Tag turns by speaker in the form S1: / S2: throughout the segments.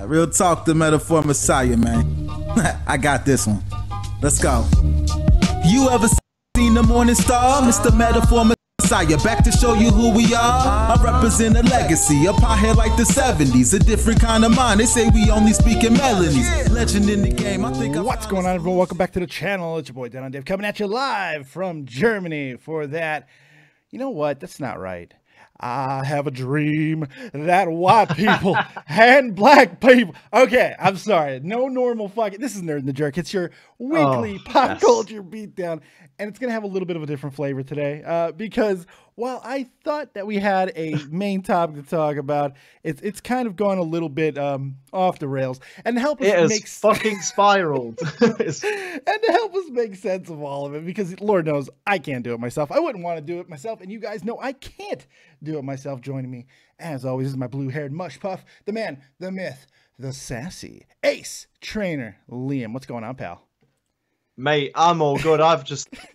S1: Real talk, the metaphor messiah, man. I got this one. Let's go. You ever seen the morning star, Mr. Metaphor Messiah? Back to show you who we are. I represent a legacy, up high here like the 70s. A different kind of mind. They say we only speak in melodies. Legend in the game. I think.
S2: What's going on, everyone? Welcome back to the channel. It's your boy DeadOnDave coming at you live from Germany for that. You know what? That's not right. I have a dream that white people and black people. Okay, I'm sorry. No normal fucking. This is Nerd and the Jerk. It's your weekly pop culture beatdown, and it's gonna have a little bit of a different flavor today. Because while I thought that we had a main topic to talk about, it's kind of gone a little bit off the rails. And to help us make
S3: fucking spiraled.
S2: And to help us make sense of all of it, because Lord knows I can't do it myself. I wouldn't want to do it myself, and you guys know I can't do it myself. Joining me, as always, is my blue-haired mush puff, the man, the myth, the sassy ace trainer, Liam. What's going on, pal?
S3: Mate, I'm all good. I've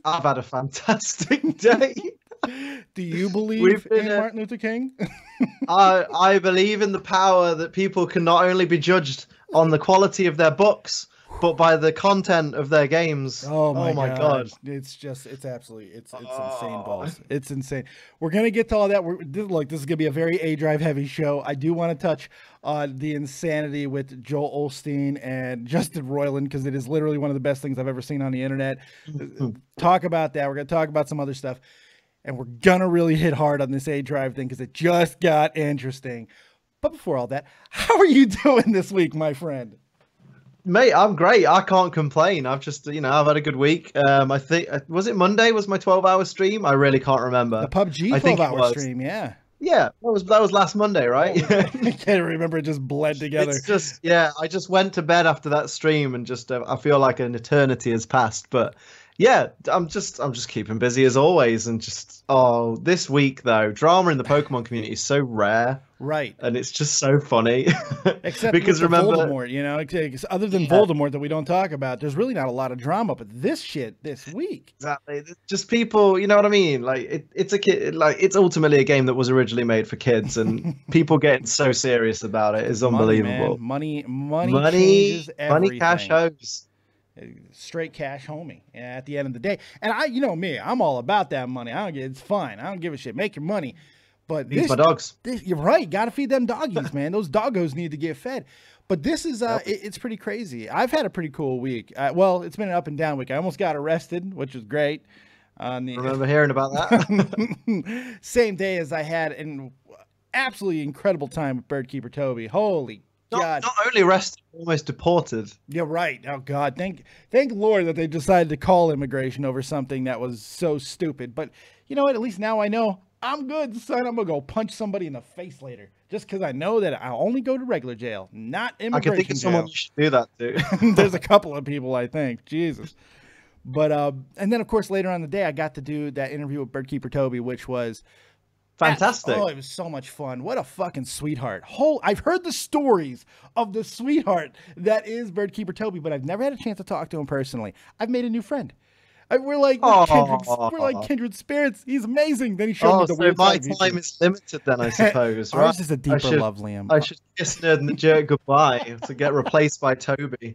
S3: had a fantastic day.
S2: Do you believe in Martin Luther King?
S3: I believe in the power that people can not only be judged on the quality of their books, but by the content of their games.
S2: Oh my god. It's absolutely, it's insane balls. It's insane. We're going to get to all that. Look, this is going to be a very A-Drive heavy show. I do want to touch on the insanity with Joel Osteen and Justin Roiland, because it is literally one of the best things I've ever seen on the internet. Talk about that. We're going to talk about some other stuff. And we're going to really hit hard on this A-Drive thing because it just got interesting. But before all that, how are you doing this week, my friend?
S3: Mate, I'm great. I can't complain. I've just, I've had a good week. I think, was it Monday was my 12-hour stream? I really can't remember.
S2: The PUBG 12-hour stream, yeah.
S3: Yeah, that was last Monday, right?
S2: Oh, I can't remember. It just bled together.
S3: It's just, yeah, I just went to bed after that stream and just, I feel like an eternity has passed. But yeah, I'm just keeping busy as always. And just, this week though, drama in the Pokemon community is so rare.
S2: Right.
S3: And it's just so funny.
S2: Except
S3: because remember
S2: Voldemort, other than Voldemort that we don't talk about, there's really not a lot of drama, but this shit this week.
S3: Exactly. Just people, you know what I mean? Like it's a kid, like it's ultimately a game that was originally made for kids, and people getting so serious about it is unbelievable.
S2: Money changes everything.
S3: Money cash hoes.
S2: Straight cash, homie. At the end of the day. And you know me, I'm all about that money. It's fine. I don't give a shit. Make your money. But
S3: feed my dogs.
S2: You're right. Got to feed them doggies, man. Those doggos need to get fed. But this is, it's pretty crazy. I've had a pretty cool week. Well, it's been an up and down week. I almost got arrested, which was great.
S3: Remember hearing about that?
S2: Same day as I had an absolutely incredible time with Birdkeeper Toby. Holy God.
S3: Not only arrested, almost deported.
S2: Yeah, right. Oh God. Thank Lord that they decided to call immigration over something that was so stupid. But you know what? At least now I know I'm good, son. I'm going to go punch somebody in the face later. Just because I know that I'll only go to regular jail, not immigration jail.
S3: I can think of someone you should do that to.
S2: There's a couple of people, I think. Jesus. But, and then, of course, later on in the day, I got to do that interview with Birdkeeper Toby, which was
S3: fantastic.
S2: Oh, it was so much fun. What a fucking sweetheart. I've heard the stories of the sweetheart that is Birdkeeper Toby, but I've never had a chance to talk to him personally. I've made a new friend. We're like kindred spirits. He's amazing. Then he showed me the weird side.
S3: My time is limited then, I suppose.
S2: Right? Ours is a deeper love, Liam.
S3: I should kiss Nerd and the Jerk goodbye to get replaced by Toby.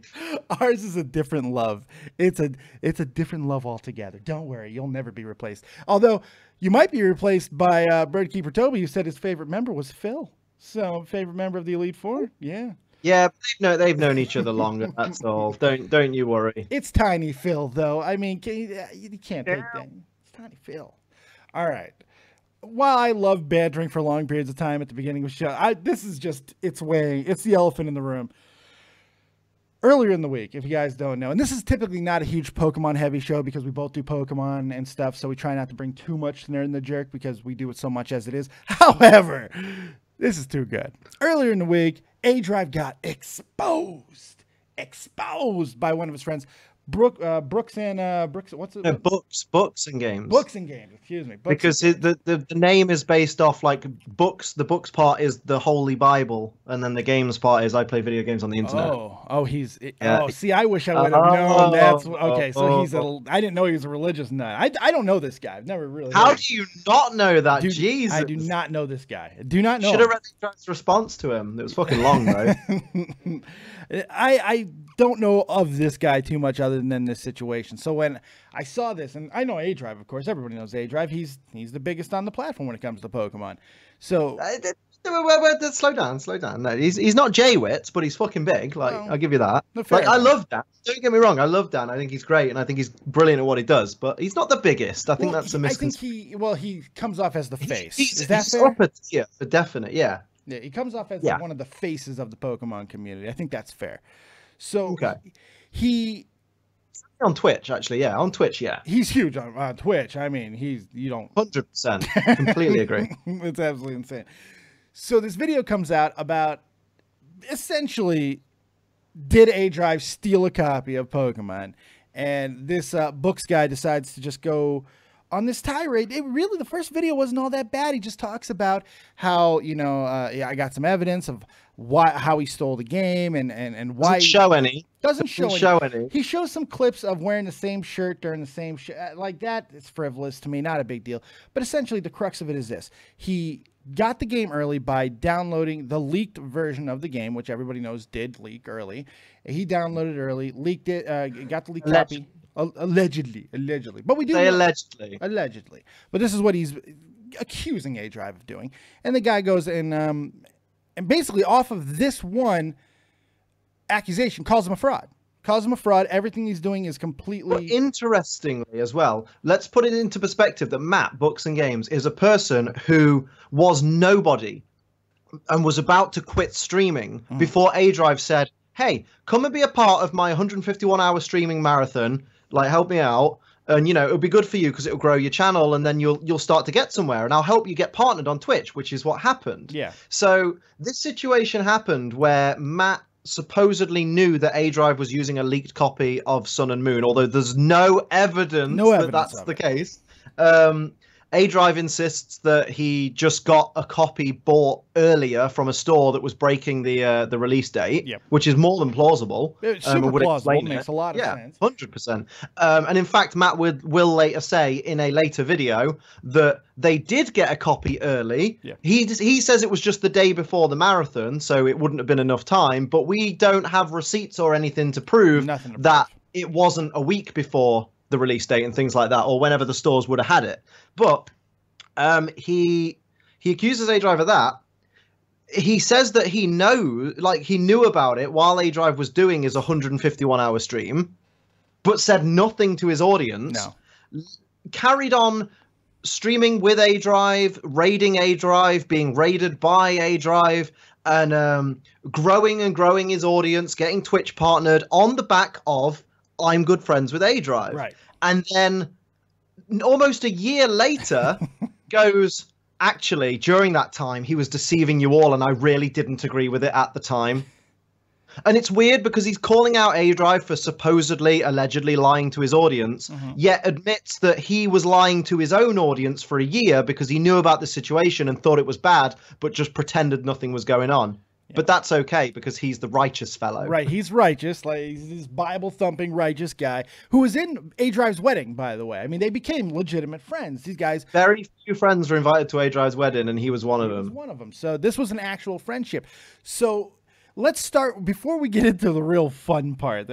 S2: Ours is a different love. It's a different love altogether. Don't worry, you'll never be replaced. Although you might be replaced by Birdkeeper Toby, who said his favorite member was Phil. So favorite member of the Elite Four, yeah.
S3: Yeah, they've known each other longer. That's all. Don't you worry.
S2: It's Tiny Phil, though. I mean, you can't take that. It's Tiny Phil. All right. While I love bantering for long periods of time at the beginning of the show, this is just it's the elephant in the room. Earlier in the week, if you guys don't know, and this is typically not a huge Pokemon heavy show because we both do Pokemon and stuff, so we try not to bring too much Nerd and the Jerk because we do it so much as it is. However, this is too good. Earlier in the week, A-Drive got exposed by one of his friends, Brooks and Brooks. What's it?
S3: No, books and games.
S2: Books and games. Excuse me.
S3: Because the name is based off like books. The books part is the Holy Bible, and then the games part is I play video games on the internet.
S2: Oh, see, I wish I would have known. That's okay. So he's I didn't know he was a religious nut. I don't know this guy. I've never really.
S3: How do you not know that? Jesus,
S2: I do not know this guy. I do not know.
S3: Should have read the response to him. It was fucking long though.
S2: I don't know of this guy too much other than this situation. So when I saw this, and I know Adrive, of course, everybody knows Adrive. He's the biggest on the platform when it comes to Pokemon. So
S3: slow down. No, he's not Jay-Wit, but he's fucking big. Like I'll give you that. Like I love Dan. Don't get me wrong, I love Dan. I think he's great, and I think he's brilliant at what he does. But he's not the biggest. I think that's a misconception.
S2: I think he comes off as the face.
S3: Is
S2: that fair?
S3: Yeah, for definite. Yeah.
S2: Yeah, he comes off as one of the faces of the Pokemon community. I think that's fair. So he
S3: on Twitch, actually, yeah, on Twitch, yeah,
S2: he's huge on Twitch. I mean, you don't
S3: 100% completely agree.
S2: It's absolutely insane. So this video comes out about essentially, did Adrive steal a copy of Pokemon? And this books guy decides to just go on this tirade. The first video wasn't all that bad. He just talks about how, I got some evidence of how he stole the game and why. Doesn't show any. He shows some clips of wearing the same shirt during the same like that. It's frivolous to me, not a big deal. But essentially the crux of it is this. He got the game early by downloading the leaked version of the game, which everybody knows did leak early. He downloaded early, leaked it, got the leaked copy. Allegedly, but we do
S3: say
S2: allegedly. But this is what he's accusing Adrive of doing, and the guy goes and basically off of this one accusation calls him a fraud. Everything he's doing is completely.
S3: But interestingly, as well, let's put it into perspective that Matt Books and Games is a person who was nobody and was about to quit streaming before Adrive said, "Hey, come and be a part of my 151-hour streaming marathon. Like, help me out, and it'll be good for you because it'll grow your channel, and then you'll start to get somewhere, and I'll help you get partnered on Twitch," which is what happened.
S2: Yeah.
S3: So this situation happened where Matt supposedly knew that Adrive was using a leaked copy of Sun and Moon, although there's no evidence that that's the case. Adrive insists that he just got a copy bought earlier from a store that was breaking the release date, which is more than plausible.
S2: It's super plausible. Makes a lot of sense.
S3: 100%. And in fact, Matt will later say in a later video that they did get a copy early.
S2: Yeah.
S3: He says it was just the day before the marathon, so it wouldn't have been enough time. But we don't have receipts or anything to prove that it wasn't a week before the release date and things like that, or whenever the stores would have had it. But he accuses Adrive of that. He says that he knew about it while Adrive was doing his 151-hour stream, but said nothing to his audience.
S2: No.
S3: Carried on streaming with Adrive, raiding Adrive, being raided by Adrive, and growing his audience, getting Twitch partnered on the back of I'm good friends with Adrive.
S2: Right.
S3: And then almost a year later goes, actually, during that time, he was deceiving you all, and I really didn't agree with it at the time. And it's weird because he's calling out Adrive for supposedly, allegedly lying to his audience, yet admits that he was lying to his own audience for a year because he knew about the situation and thought it was bad, but just pretended nothing was going on. Yeah. But that's okay because he's the righteous fellow.
S2: Right, he's righteous. Like, he's this Bible-thumping righteous guy who was in Adrive's wedding, by the way. I mean, they became legitimate friends. These guys...
S3: Very few friends were invited to Adrive's wedding, and he was one of them.
S2: So this was an actual friendship. So let's start, before we get into the real fun part.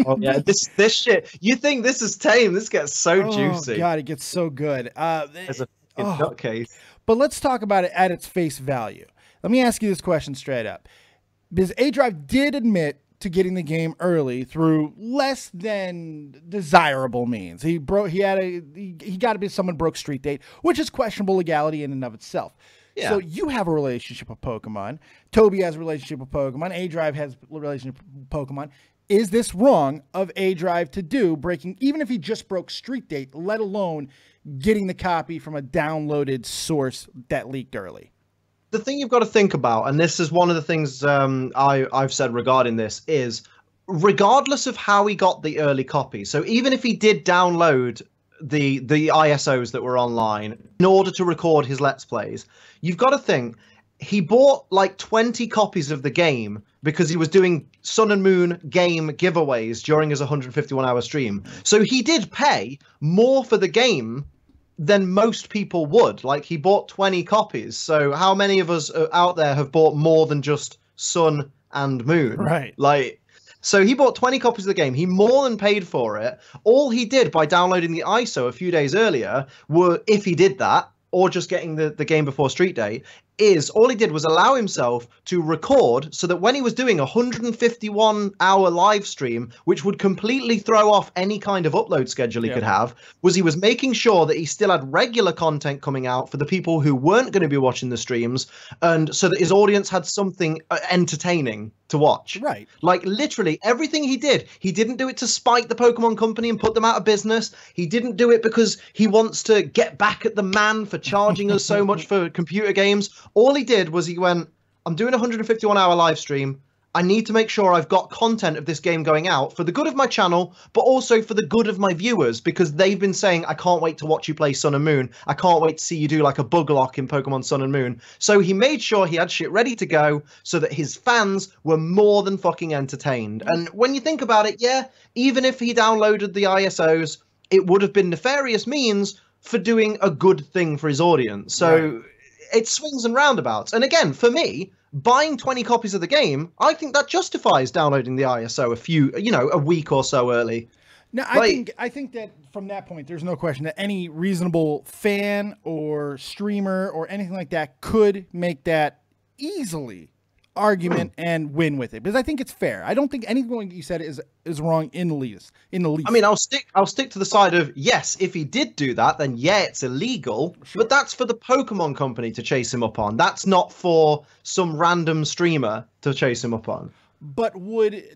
S3: Oh, yeah, this shit. You think this is tame. This gets so juicy.
S2: Oh, God, it gets so good.
S3: As a nutcase.
S2: But let's talk about it at its face value. Let me ask you this question straight up. Because Adrive did admit to getting the game early through less than desirable means. He got to be someone broke street date, which is questionable legality in and of itself. Yeah. So you have a relationship with Pokemon. Toby has a relationship with Pokemon. Adrive has a relationship with Pokemon. Is this wrong of Adrive to do, breaking, even if he just broke street date, let alone getting the copy from a downloaded source that leaked early?
S3: The thing you've got to think about, and this is one of the things I've said regarding this, is regardless of how he got the early copy, so even if he did download the ISOs that were online in order to record his Let's Plays, you've got to think he bought like 20 copies of the game because he was doing Sun and Moon game giveaways during his 151-hour stream. So he did pay more for the game than most people would. Like, he bought 20 copies. So how many of us out there have bought more than just Sun and Moon?
S2: Right.
S3: Like, so he bought 20 copies of the game. He more than paid for it. All he did by downloading the ISO a few days earlier were, if he did that, or just getting the game before Street Day, is all he did was allow himself to record so that when he was doing a 151-hour live stream, which would completely throw off any kind of upload schedule he could have, was he was making sure that he still had regular content coming out for the people who weren't going to be watching the streams, and so that his audience had something entertaining to watch.
S2: Right.
S3: Like, literally everything he did, he didn't do it to spite the Pokemon Company and put them out of business. He didn't do it because he wants to get back at the man for charging us so much for computer games. All he did was he went, I'm doing a 151-hour live stream. I need to make sure I've got content of this game going out for the good of my channel, but also for the good of my viewers, because they've been saying, I can't wait to watch you play Sun and Moon. I can't wait to see you do like a bug lock in Pokemon Sun and Moon. So he made sure he had shit ready to go so that his fans were more than fucking entertained. And when you think about it, yeah, even if he downloaded the ISOs, it would have been nefarious means for doing a good thing for his audience. So it swings and roundabouts. And again, for me, buying 20 copies of the game, I think that justifies downloading the ISO a week or so early.
S2: Now, I think that from that point, there's no question that any reasonable fan or streamer or anything like that could make that easily argument and win with it, because I think it's fair. I don't think anything you said is wrong in the least. I
S3: mean, I'll stick to the side of, yes, if he did do that, then yeah, it's illegal. Sure. But that's for the Pokemon Company to chase him up on. That's not for some random streamer to chase him up on.
S2: But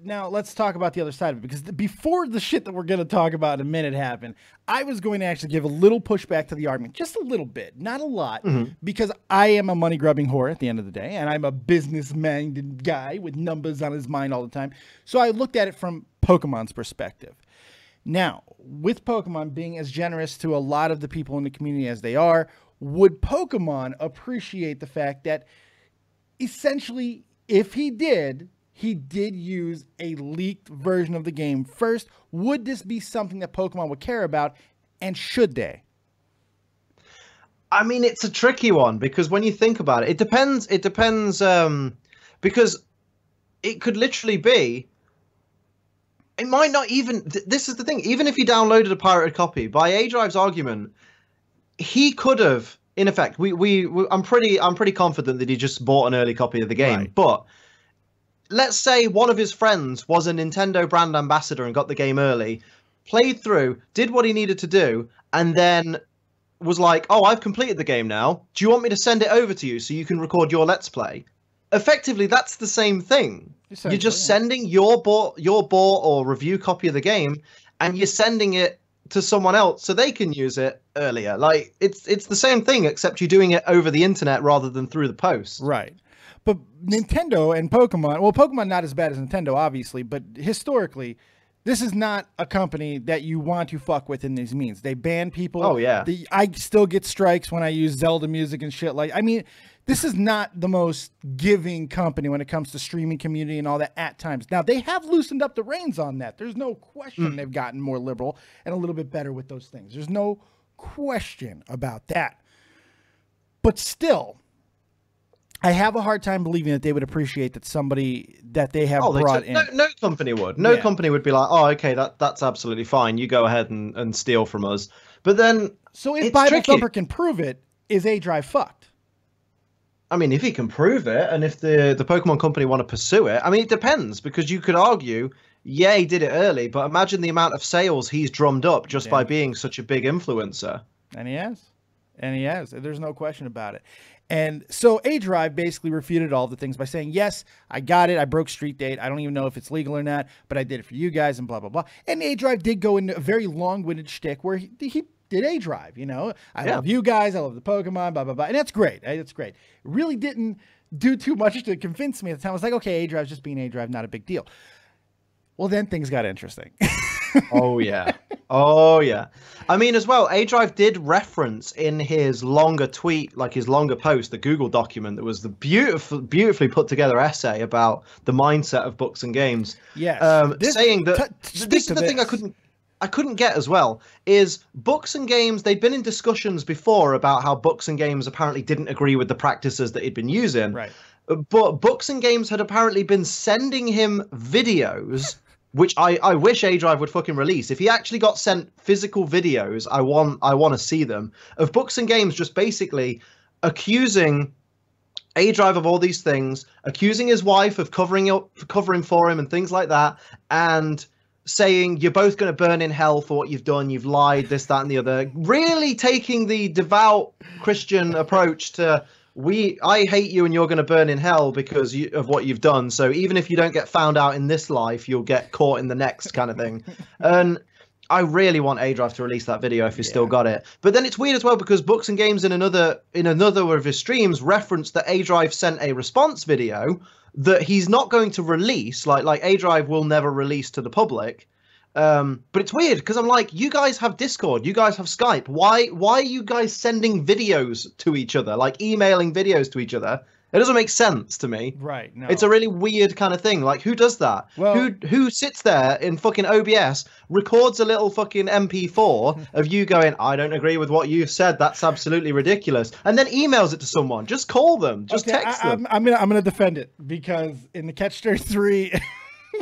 S2: now let's talk about the other side of it, because before the shit that we're going to talk about in a minute happened, I was going to actually give a little pushback to the argument, just a little bit, not a lot, because I am a money grubbing whore at the end of the day, and I'm a business-minded guy with numbers on his mind all the time. So I looked at it from Pokemon's perspective. Now, with Pokemon being as generous to a lot of the people in the community as they are, would Pokemon appreciate the fact that essentially, if he did use a leaked version of the game first? Would this be something that Pokemon would care about, and should they?
S3: I mean, it's a tricky one, because when you think about it, it depends, because it could literally be, it might not even, this is the thing, even if he downloaded a pirated copy, by Adrive's argument, he could have, in effect, I'm pretty confident that he just bought an early copy of the game, right. But let's say one of his friends was a Nintendo brand ambassador and got the game early, played through, did what he needed to do, and then was like, oh, I've completed the game now. Do you want me to send it over to you so you can record your Let's Play? Effectively, that's the same thing. You're just sending your bought or review copy of the game, and you're sending it to someone else so they can use it earlier. Like, it's the same thing, except you're doing it over the internet rather than through the post.
S2: Right. But Nintendo and Pokemon, well, Pokemon not as bad as Nintendo, obviously, but historically, this is not a company that you want to fuck with in these means. They ban people.
S3: Oh, yeah.
S2: I still get strikes when I use Zelda music and shit. Like, I mean, this is not the most giving company when it comes to streaming community and all that at times. Now, they have loosened up the reins on that. There's no question they've gotten more liberal and a little bit better with those things. There's no question about that. But still, I have a hard time believing that they would appreciate that somebody that they have brought in.
S3: No company would. No company would be like, oh, okay, that's absolutely fine. You go ahead and steal from us. But then,
S2: so if Bible Thumper can prove it, is Adrive fucked?
S3: I mean, if he can prove it, and if the Pokemon Company want to pursue it, I mean, it depends, because you could argue, yeah, he did it early, but imagine the amount of sales he's drummed up just by being such a big influencer.
S2: And he has. And he has. There's no question about it. And so Adrive basically refuted all the things by saying, yes, I got it. I broke Street Date. I don't even know if it's legal or not, but I did it for you guys and blah, blah, blah. And Adrive did go into a very long-winded shtick where he did Adrive, you know. I love you guys. I love the Pokemon, blah, blah, blah. And that's great. That's great. It really didn't do too much to convince me at the time. I was like, okay, Adrive's just being Adrive, not a big deal. Well, then things got interesting.
S3: Oh yeah. Oh yeah. I mean, as well, Adrive did reference in his longer tweet, like his longer post, the Google document that was the beautifully put together essay about the mindset of books and games.
S2: Yes.
S3: Saying that this is the thing I couldn't get as well is books and games. They'd been in discussions before about how books and games apparently didn't agree with the practices that he'd been using.
S2: Right.
S3: But books and games had apparently been sending him videos, which I wish Adrive would fucking release. If he actually got sent physical videos, I want to see them, of books and games just basically accusing Adrive of all these things, accusing his wife of covering for him and things like that, and saying you're both going to burn in hell for what you've done, you've lied, this, that, and the other. Really taking the devout Christian approach to, I hate you and you're going to burn in hell because of what you've done. So even if you don't get found out in this life, you'll get caught in the next kind of thing. And I really want Adrive to release that video if he's still got it. But then it's weird as well because Books and Games in another of his streams referenced that Adrive sent a response video that he's not going to release. Like Adrive will never release to the public. But it's weird because I'm like, you guys have Discord, you guys have Skype. Why are you guys sending videos to each other, like emailing videos to each other? It doesn't make sense to me.
S2: Right. No.
S3: It's a really weird kind of thing. Like, who does that?
S2: Well,
S3: who sits there in fucking OBS, records a little fucking MP4 of you going, I don't agree with what you've said. That's absolutely ridiculous. And then emails it to someone. Just call them. Just text them.
S2: I'm gonna defend it because in the Catch 33,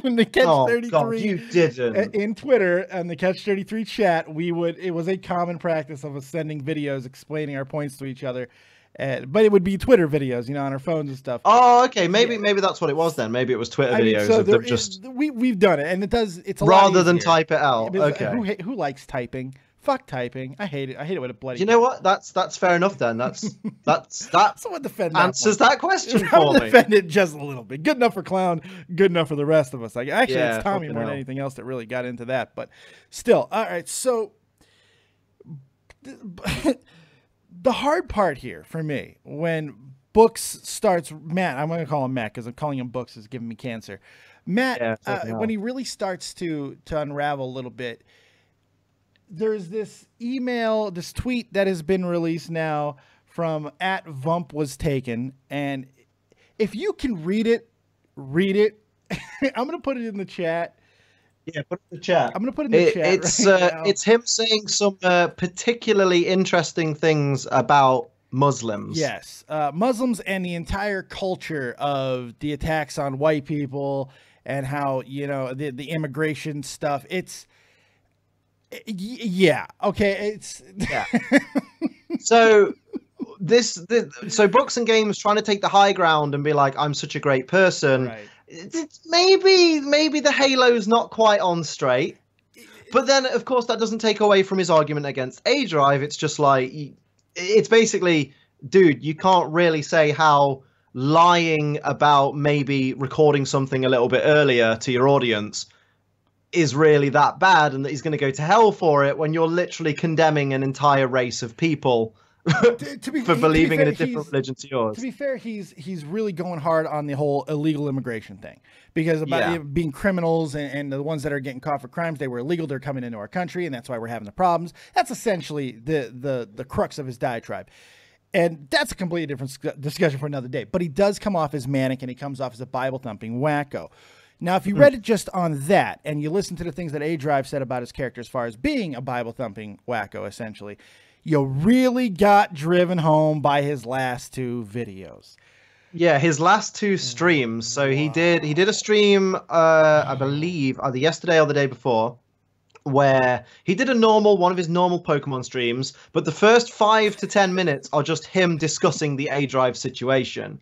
S2: in the Catch 33,
S3: God, you didn't.
S2: In Twitter and the Catch 33 chat, it was a common practice of us sending videos explaining our points to each other. But it would be Twitter videos, on our phones and stuff.
S3: Oh, okay. Maybe that's what it was then. Maybe it was Twitter videos of them just.
S2: We've done it, and it's a
S3: rather
S2: lot
S3: than type it out. Okay.
S2: Who likes typing? Fuck typing. I hate it. I hate it with a bloody.
S3: You know what? That's fair enough then. That
S2: someone defend
S3: answers that question for
S2: me.
S3: Defend
S2: it just a little bit. Good enough for Clown. Good enough for the rest of us. Actually, it's Tommy more than anything else that really got into that. But still, all right. So. The hard part here for me, when Books starts, Matt, I'm going to call him Matt because I'm calling him Books is giving me cancer. Matt, when he really starts to unravel a little bit, there's this tweet that has been released now from @VumpWasTaken. And if you can read it. I'm going to put it in the chat.
S3: Yeah, put it in the chat.
S2: I'm going to put it in the chat.
S3: It's him saying some particularly interesting things about Muslims.
S2: Yes, Muslims and the entire culture of the attacks on white people and how, the immigration stuff.
S3: So so Books and Games trying to take the high ground and be like, I'm such a great person.
S2: Right.
S3: Maybe the halo's not quite on straight, but then of course that doesn't take away from his argument against Adrive. It's just like, it's basically, dude, you can't really say how lying about maybe recording something a little bit earlier to your audience is really that bad and that he's going to go to hell for it when you're literally condemning an entire race of people for believing in a different religion to yours.
S2: To be fair, he's really going hard on the whole illegal immigration thing because about it being criminals and the ones that are getting caught for crimes, they were illegal. They're coming into our country, and that's why we're having the problems. That's essentially the crux of his diatribe. And that's a completely different discussion for another day. But he does come off as manic, and he comes off as a Bible-thumping wacko. Now, if you read it just on that, and you listen to the things that Adrive said about his character as far as being a Bible-thumping wacko, essentially, you really got driven home by his last two videos.
S3: Yeah, his last two streams. So he did a stream, I believe, either yesterday or the day before, where he did one of his normal Pokemon streams, but the first 5 to 10 minutes are just him discussing the Adrive situation.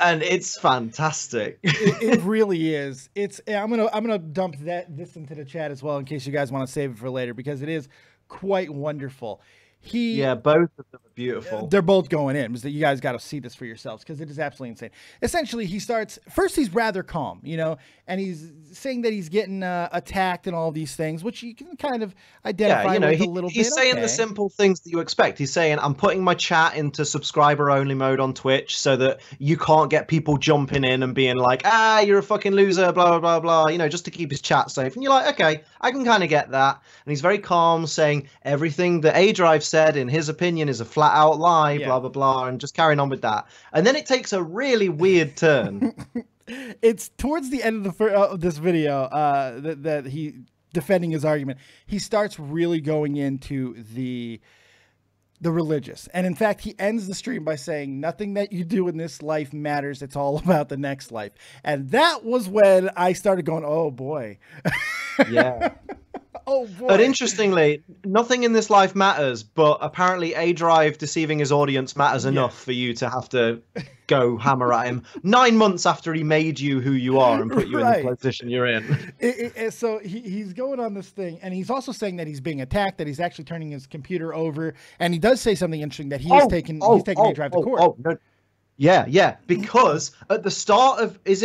S3: And it's fantastic.
S2: It really is. I'm gonna dump this into the chat as well in case you guys want to save it for later because it is quite wonderful.
S3: Yeah, both of them are beautiful.
S2: They're both going in. You guys got to see this for yourselves because it is absolutely insane. Essentially, he starts first. He's rather calm, you know, and he's saying that he's getting attacked and all these things, which you can kind of identify with a little bit.
S3: He's saying the simple things that you expect. He's saying, "I'm putting my chat into subscriber-only mode on Twitch so that you can't get people jumping in and being like, ah, you're a fucking loser, blah blah blah blah," you know, just to keep his chat safe. And you're like, okay, I can kind of get that. And he's very calm, saying everything that Adrive said, in his opinion, is a flat-out lie, blah blah blah, and just carrying on with that. And then it takes a really weird turn.
S2: It's towards the end of this video that he defending his argument. He starts really going into the religious, and in fact, he ends the stream by saying, "Nothing that you do in this life matters. It's all about the next life." And that was when I started going, "Oh boy."
S3: Yeah.
S2: Oh boy.
S3: But interestingly, nothing in this life matters, but apparently Adrive deceiving his audience matters enough for you to have to go hammer at him 9 months after he made you who you are and put you in the position you're in.
S2: So he's going on this thing, and he's also saying that he's being attacked, that he's actually turning his computer over, and he does say something interesting, that he's taking Adrive to court.
S3: No. Yeah, because at the start of it's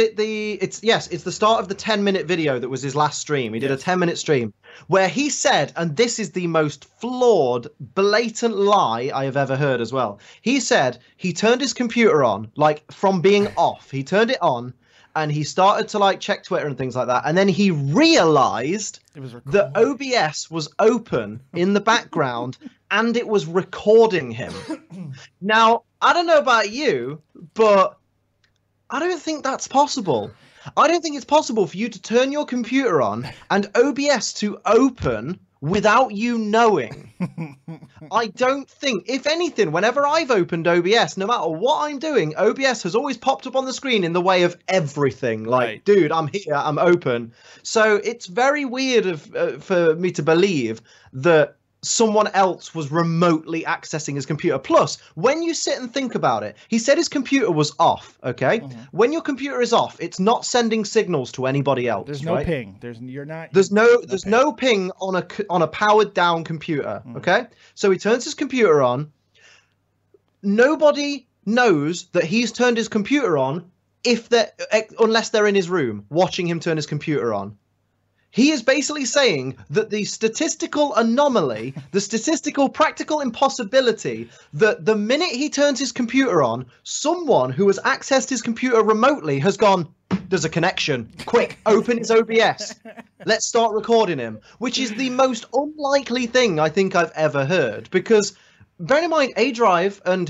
S3: the start of the 10-minute video that was his last stream. He did a 10-minute stream where he said, and this is the most flawed, blatant lie I have ever heard as well. He said he turned his computer on, like from being off. He turned it on and he started to like check Twitter and things like that. And then he realized that OBS was open in the background and it was recording him. Now, I don't know about you, but I don't think that's possible. I don't think it's possible for you to turn your computer on and OBS to open without you knowing. I don't think, if anything, whenever I've opened OBS, no matter what I'm doing, OBS has always popped up on the screen in the way of everything. Like, dude, I'm here, I'm open. So it's very weird for me to believe that someone else was remotely accessing his computer. Plus, when you sit and think about it, he said his computer was off, okay? When your computer is off, it's not sending signals to anybody else.
S2: There's no ping. There's
S3: no ping on a powered down computer, okay? So he turns his computer on. Nobody knows that he's turned his computer on unless they're in his room watching him turn his computer on. He is basically saying that the statistical anomaly, the statistical practical impossibility, that the minute he turns his computer on, someone who has accessed his computer remotely has gone, there's a connection. Quick, open his OBS. Let's start recording him. Which is the most unlikely thing I think I've ever heard. Because, bear in mind, Adrive and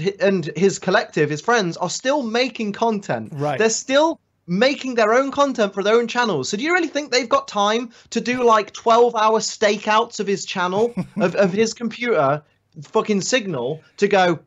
S3: his collective, his friends, are still making content.
S2: Right.
S3: They're still making their own content for their own channels. So do you really think they've got time to do like 12-hour stakeouts of his channel, of his computer fucking signal, to go,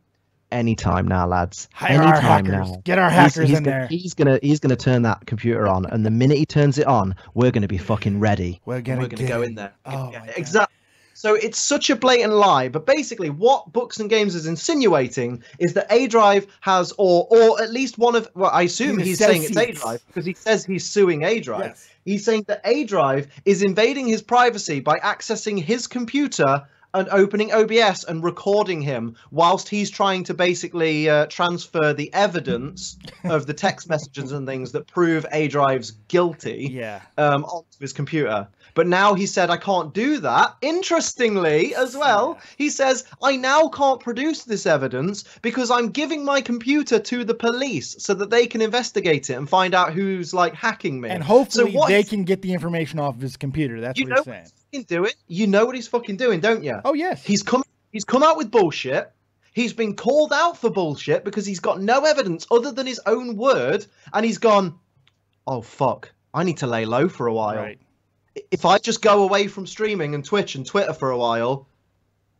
S3: anytime now, lads.
S2: Hire our hackers. Get our hackers in there.
S3: He's gonna turn that computer on, and the minute he turns it on, we're gonna be fucking ready.
S2: We're gonna
S3: go in there.
S2: Oh,
S3: exactly. So it's such a blatant lie. But basically, what Books and Games is insinuating is that Adrive has, or at least one of, well, I assume he's saying it's Adrive because he says he's suing Adrive.
S2: Yes.
S3: He's saying that Adrive is invading his privacy by accessing his computer and opening OBS and recording him whilst he's trying to basically transfer the evidence of the text messages and things that prove Adrive's guilty onto his computer. But now he said, I can't do that. Interestingly, as well, he says, I now can't produce this evidence because I'm giving my computer to the police so that they can investigate it and find out who's, like, hacking me.
S2: And hopefully they can get the information off of his computer. That's what he's saying.
S3: You know what he's fucking doing, don't you?
S2: Oh, yes.
S3: He's come out with bullshit. He's been called out for bullshit because he's got no evidence other than his own word. And he's gone, oh, fuck, I need to lay low for a while.
S2: Right.
S3: If I just go away from streaming and Twitch and Twitter for a while,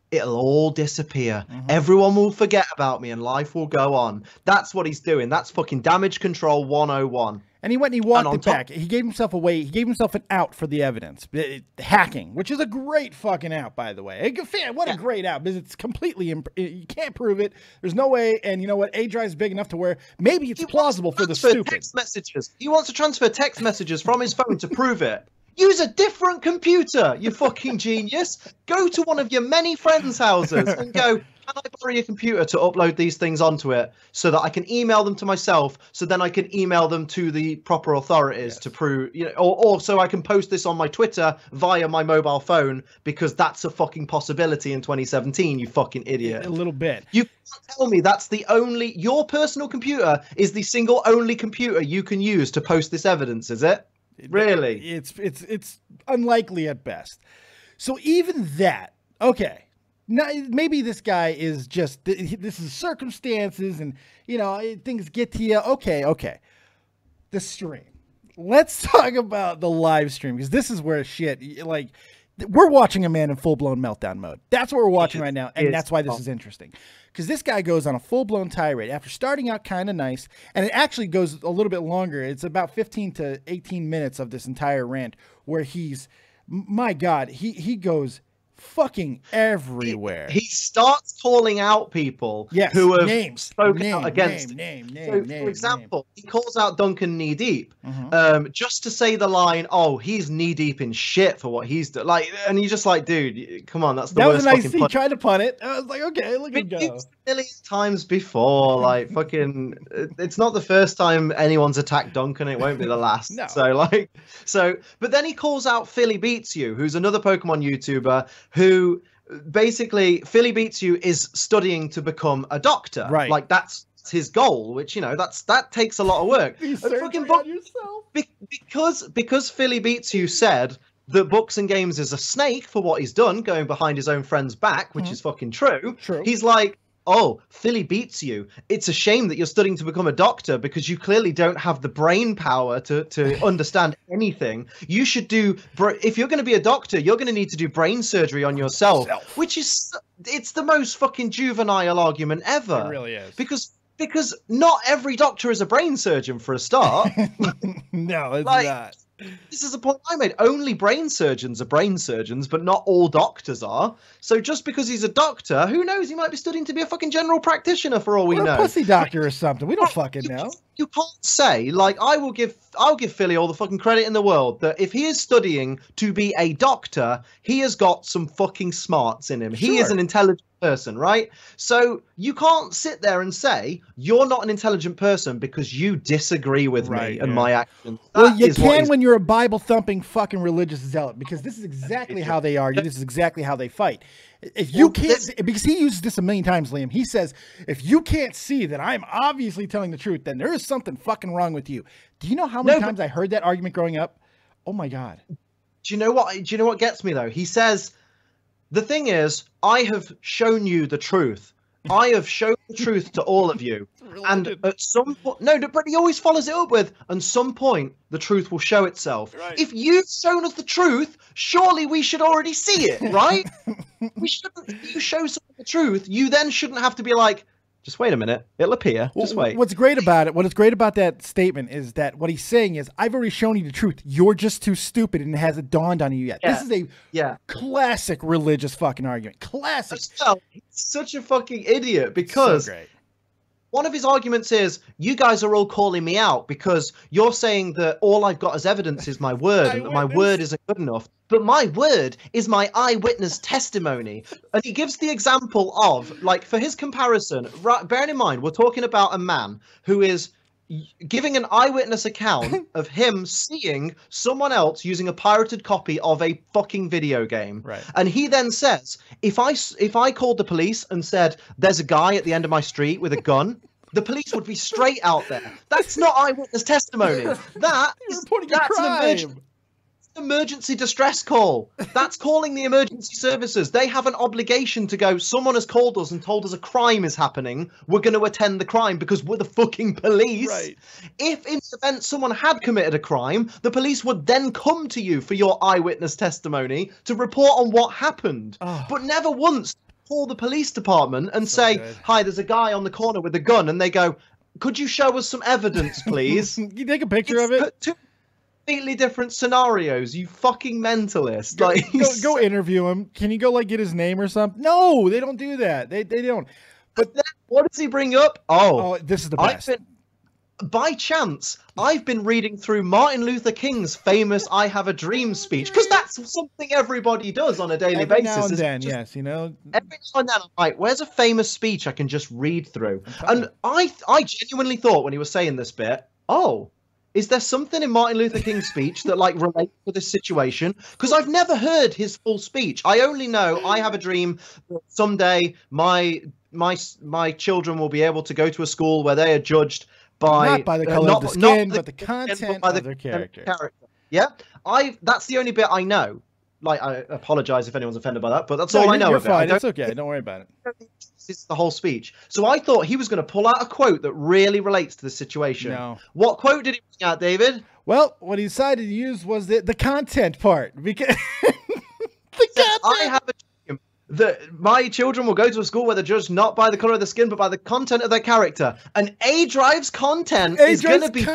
S3: it'll all disappear. Everyone will forget about me and life will go on. That's what he's doing. That's fucking damage control 101.
S2: And he went and he walked it back. He gave himself away. He gave himself an out for the evidence. Hacking, which is a great fucking out, by the way. What a great out, because it's completely, you can't prove it. There's no way. And you know what? Adrive's big enough to where maybe it's plausible for the stupid.
S3: Text messages. He wants to transfer text messages from his phone to prove it. Use a different computer, you fucking genius. Go to one of your many friends' houses and go, can I borrow your computer to upload these things onto it so that I can email them to myself, so then I can email them to the proper authorities to prove, you know, or so I can post this on my Twitter via my mobile phone, because that's a fucking possibility in 2017, you fucking idiot.
S2: A little bit.
S3: You can't tell me that's the only, your personal computer is the single only computer you can use to post this evidence, is it? Really?
S2: It's unlikely at best. So even that, okay. Now, maybe this guy is just, this is circumstances and, you know, things get to you. Okay. The stream. Let's talk about the live stream, because this is where shit, like, we're watching a man in full-blown meltdown mode. That's what we're watching right now, and that's why this is interesting. Because this guy goes on a full-blown tirade after starting out kind of nice, and it actually goes a little bit longer. It's about 15 to 18 minutes of this entire rant where he's, my God, he goes fucking everywhere.
S3: He starts calling out people who have spoken out against
S2: For
S3: example, he calls out Duncan knee deep, just to say the line, "Oh, he's knee deep in shit for what he's done." Like, and you're just like, dude, come on, that's the worst.
S2: That was nice.
S3: He
S2: tried to pun it. I was like, okay, look at go.
S3: A million times before, like, fucking, it's not the first time anyone's attacked Duncan. It won't be the last.
S2: No.
S3: But then he calls out Philly Beats You, who's another Pokemon YouTuber who basically, Philly Beats You is studying to become a doctor.
S2: Right.
S3: Like, that's his goal, which, you know, that takes a lot of work. Because Philly Beats You said that Books and Games is a snake for what he's done, going behind his own friend's back, which is fucking true. He's like, oh, Philly Beats You. It's a shame that you're studying to become a doctor, because you clearly don't have the brain power to understand anything. You should do, if you're going to be a doctor, you're going to need to do brain surgery on yourself. Which is, it's the most fucking juvenile argument ever.
S2: It really is.
S3: Because not every doctor is a brain surgeon, for a start.
S2: No, it's
S3: like,
S2: not.
S3: This is a point I made. Only brain surgeons are brain surgeons, but not all doctors are. So just because he's a doctor, who knows? He might be studying to be a fucking general practitioner for all we know.
S2: A pussy doctor or something. We don't fucking know.
S3: You can't say, like, I'll give Philly all the fucking credit in the world that if he is studying to be a doctor, he has got some fucking smarts in him. He is an intelligent person, right? So you can't sit there and say you're not an intelligent person because you disagree with me and my actions.
S2: Well, you can when you're a Bible-thumping fucking religious zealot, because this is exactly how they argue. This is exactly how they fight. If you can't, because he uses this a million times, Liam, he says, if you can't see that I'm obviously telling the truth, then there is something fucking wrong with you. Do you know how many times I heard that argument growing up? Oh my God.
S3: Do you know what gets me though? He says, the thing is, I have shown you the truth. I have shown the truth to all of you. And at some point, but he always follows it up with, at some point, the truth will show itself. Right. If you've shown us the truth, surely we should already see it, right? We shouldn't. If you show someone the truth, you then shouldn't have to be like, just wait a minute, it'll appear. Just wait.
S2: What's great about it, what is great about that statement is that what he's saying is, I've already shown you the truth. You're just too stupid and it hasn't dawned on you yet. Yeah. This is a classic religious fucking argument. Classic.
S3: He's such a fucking idiot, because
S2: so great.
S3: One of his arguments is, you guys are all calling me out because you're saying that all I've got as evidence is my word, and that my word isn't good enough. But my word is my eyewitness testimony. And he gives the example of, like, for his comparison, bearing in mind, we're talking about a man who is giving an eyewitness account of him seeing someone else using a pirated copy of a fucking video game.
S2: Right.
S3: And he then says, if I called the police and said, there's a guy at the end of my street with a gun, the police would be straight out there. That's not eyewitness testimony. That's an emergency distress call. That's calling the emergency services. They have an obligation to go, someone has called us and told us a crime is happening. We're going to attend the crime because we're the fucking police.
S2: Right.
S3: If in the event someone had committed a crime, the police would then come to you for your eyewitness testimony to report on what happened. But never once call the police department and say, hi, there's a guy on the corner with a gun. And they go, could you show us some evidence, please?
S2: You take a picture of it?
S3: Completely different scenarios, you fucking mentalist.
S2: Go interview him. Can you go like get his name or something? No, they don't do that. They don't.
S3: But then what does he bring up? Oh,
S2: this is the best.
S3: by chance, I've been reading through Martin Luther King's famous "I Have a Dream" speech, because that's something everybody does on a daily basis.
S2: Now and then, yes, you know.
S3: Every now and then, I'm like, where's a famous speech I can just read through? And I genuinely thought when he was saying this bit, oh, is there something in Martin Luther King's speech that like relates to this situation? Because I've never heard his full speech. I only know I have a dream that someday my children will be able to go to a school where they are judged
S2: not by the color of the skin, but the content of their character.
S3: Yeah, that's the only bit I know. Like, I apologize if anyone's offended by that, but that's all I know.
S2: You're fine. It's okay. Don't worry about it.
S3: It's the whole speech. So I thought he was going to pull out a quote that really relates to the situation.
S2: No.
S3: What quote did he bring out, David?
S2: Well, what he decided to use was the content part, because
S3: I have a dream that my children will go to a school where they're judged not by the color of the skin, but by the content of their character. And Adrive's content is going to be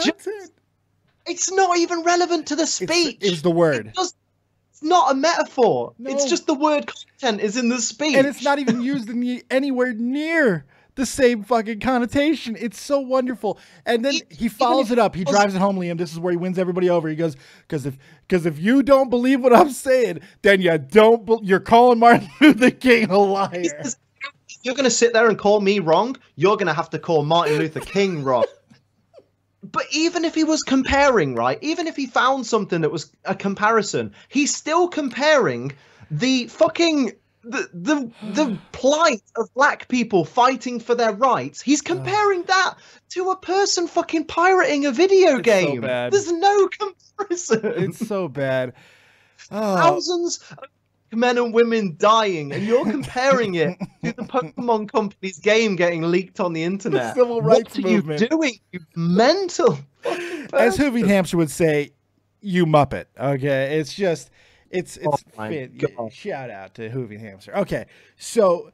S3: it's not even relevant to the speech.
S2: It's the word.
S3: It's not a metaphor.
S2: No.
S3: It's just the word content is in the speech.
S2: And it's not even used in anywhere near the same fucking connotation. It's so wonderful. And then he follows it up. He drives it home, Liam. This is where he wins everybody over. He goes, because if you don't believe what I'm saying, then you're calling Martin Luther King a liar.
S3: If you're going to sit there and call me wrong, you're going to have to call Martin Luther King wrong. But even if he was comparing, right, even if he found something that was a comparison, he's still comparing the fucking the plight of black people fighting for their rights. He's comparing that to a person fucking pirating a video game.
S2: So bad.
S3: There's no comparison.
S2: It's so bad.
S3: Thousands of men and women dying, and you're comparing it to the Pokemon Company's game getting leaked on the internet.
S2: The civil rights
S3: movement. What are you doing, you mental?
S2: As Hoovie Hamster would say, you muppet. Okay, it's just, it's shout out to Hoovie Hamster. Okay, so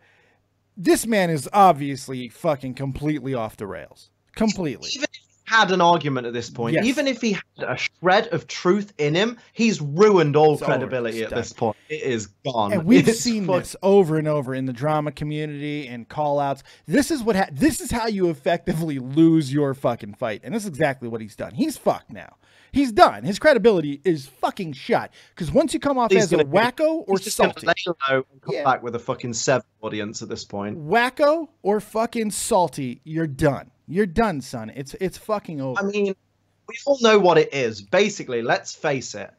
S2: this man is obviously fucking completely off the rails. Completely.
S3: Even if he had an argument at this point,
S2: yes.
S3: Even if he had a shred of truth in him, he's ruined all credibility at this point. It is gone.
S2: And we've seen this over and over in the drama community and call-outs. This is what this is how you effectively lose your fucking fight. And this is exactly what he's done. He's fucked now. He's done. His credibility is fucking shot. Because once you come off as a wacko or salty,
S3: come back with a fucking 7 audience at this point.
S2: Wacko or fucking salty, you're done. You're done, son. It's fucking over.
S3: I mean, we all know what it is. Basically, let's face it.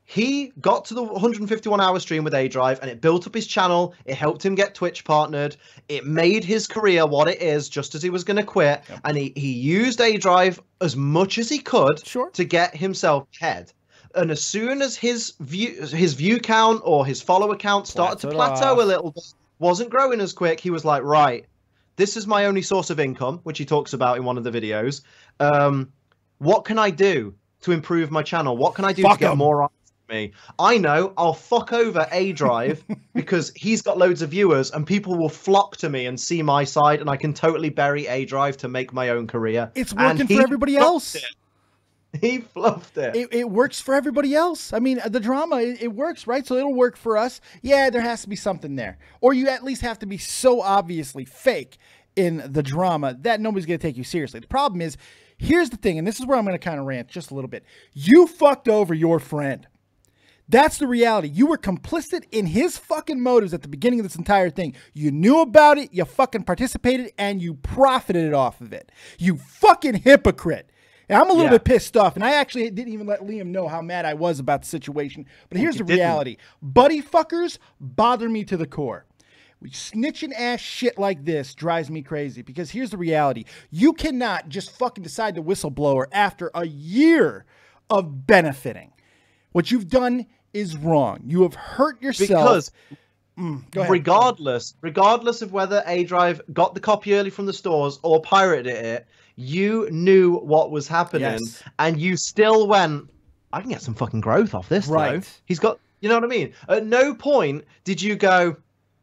S3: He got to the 151-hour stream with Adrive, and it built up his channel. It helped him get Twitch partnered. It made his career what it is, just as he was going to quit. Yep. And he used Adrive as much as he could to get himself ahead. And as soon as his view count or his follower count started to plateau a little bit, wasn't growing as quick, he was like, right, this is my only source of income, which he talks about in one of the videos. What can I do to improve my channel? What can I do to get more eyes on me? I know I'll fuck over Adrive because he's got loads of viewers and people will flock to me and see my side, and I can totally bury Adrive to make my own career.
S2: It's working for everybody else.
S3: He fluffed it.
S2: It works for everybody else. I mean, the drama, it works, right? So it'll work for us. Yeah, there has to be something there. Or you at least have to be so obviously fake in the drama that nobody's going to take you seriously. The problem is, here's the thing, and this is where I'm going to kind of rant just a little bit. You fucked over your friend. That's the reality. You were complicit in his fucking motives at the beginning of this entire thing. You knew about it, you fucking participated, and you profited off of it. You fucking hypocrite. And I'm a little bit pissed off, and I actually didn't even let Liam know how mad I was about the situation. But here's the reality. Buddy fuckers bother me to the core. Snitching ass shit like this drives me crazy, because here's the reality. You cannot just fucking decide to whistleblower after a year of benefiting. What you've done is wrong. You have hurt yourself.
S3: Because regardless of whether Adrive got the copy early from the stores or pirated it, you knew what was happening, and you still went, I can get some fucking growth off this, though. He's got, you know what I mean? At no point did you go,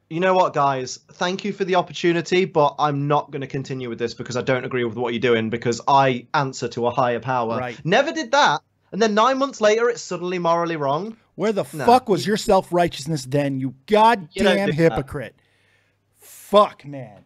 S3: you know what, guys, thank you for the opportunity, but I'm not going to continue with this because I don't agree with what you're doing because I answer to a higher power. Never did that. And then 9 months later, it's suddenly morally wrong.
S2: Where the fuck was your self-righteousness then, you goddamn hypocrite? Fuck, man.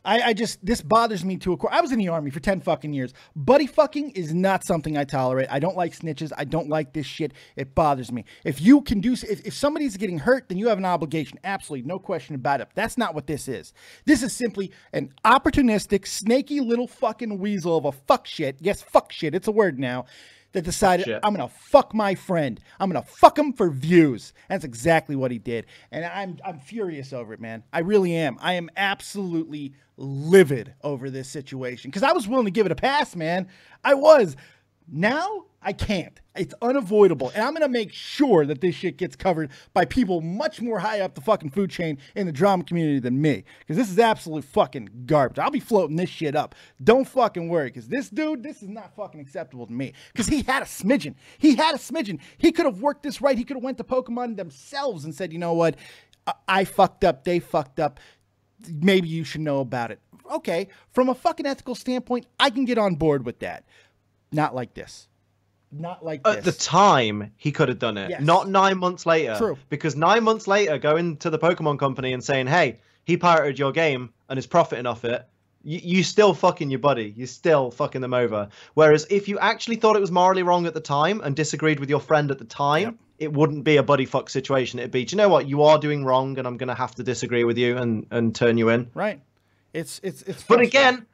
S2: This bothers me to a core. I was in the Army for 10 fucking years. Buddy fucking is not something I tolerate. I don't like snitches. I don't like this shit. It bothers me. If you can do, if somebody's getting hurt, then you have an obligation. Absolutely. No question about it. That's not what this is. This is simply an opportunistic, snaky little fucking weasel of a fuck shit. Yes, fuck shit. It's a word now. That decided, I'm going to fuck my friend. I'm going to fuck him for views. That's exactly what he did. And I'm furious over it, man. I really am. I am absolutely livid over this situation. Because I was willing to give it a pass, man. I was. Now, I can't. It's unavoidable. And I'm going to make sure that this shit gets covered by people much more high up the fucking food chain in the drama community than me. Because this is absolute fucking garbage. I'll be floating this shit up. Don't fucking worry. Because this dude, this is not fucking acceptable to me. Because he had a smidgen. He had a smidgen. He could have worked this right. He could have went to Pokemon themselves and said, you know what? I fucked up. They fucked up. Maybe you should know about it. Okay. From a fucking ethical standpoint, I can get on board with that. Not like this. Not like this.
S3: At the time, he could have done it.
S2: Yes.
S3: Not 9 months later.
S2: True.
S3: Because 9 months later, going to the Pokemon company and saying, hey, he pirated your game and is profiting off it, you still fucking your buddy. You're still fucking them over. Whereas if you actually thought it was morally wrong at the time and disagreed with your friend at the time, it wouldn't be a buddy fuck situation. It'd be, do you know what? You are doing wrong and I'm going to have to disagree with you and turn you in.
S2: Right. It's
S3: But again,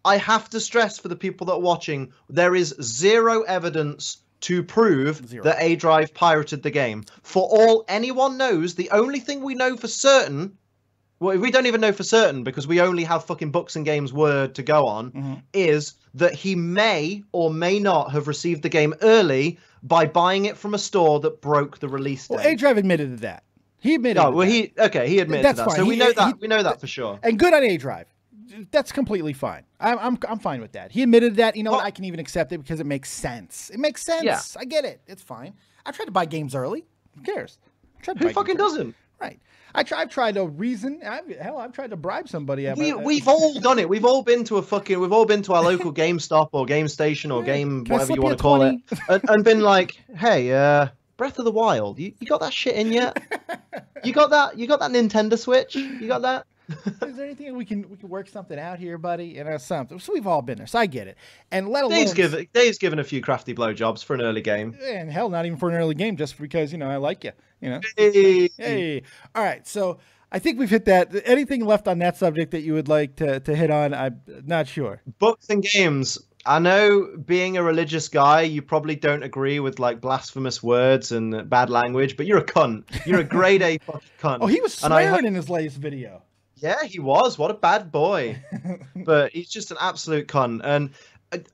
S3: I have to stress for the people that are watching, there is zero evidence to prove that Adrive pirated the game. For all anyone knows, the only thing we know for certain, well, we don't even know for certain because we only have fucking Books and Games word to go on, is that he may or may not have received the game early by buying it from a store that broke the release date.
S2: Well, Adrive admitted to that. He admitted to that.
S3: He admitted to that.
S2: Fine.
S3: So we know that for sure.
S2: And good on Adrive. That's completely fine. I'm fine with that. He admitted that. You know what? I can even accept it because it makes sense. It makes sense. Yeah. I get it. It's fine. I tried to buy games early. Who cares?
S3: Who fucking doesn't?
S2: Right. I've tried to reason. I've tried to bribe somebody.
S3: We've all done it. We've all been to our local GameStop or Game Station or Game whatever you want to call it, and been like, hey, Breath of the Wild, you got that shit in yet? You got that Nintendo Switch? You got that?
S2: Is there anything we can work something out here, buddy? You know, something. So we've all been there, so I get it. And let alone
S3: Dave's given a few crafty blowjobs for an early game.
S2: And hell, not even for an early game, just because I like you. You know.
S3: Hey.
S2: All right, so I think we've hit that. Anything left on that subject that you would like to hit on? I'm not sure.
S3: Books and games. I know, being a religious guy, you probably don't agree with like blasphemous words and bad language, but you're a cunt. You're a grade A fucking cunt.
S2: Oh, he was swearing in his latest video.
S3: Yeah, he was. What a bad boy. But he's just an absolute cunt. And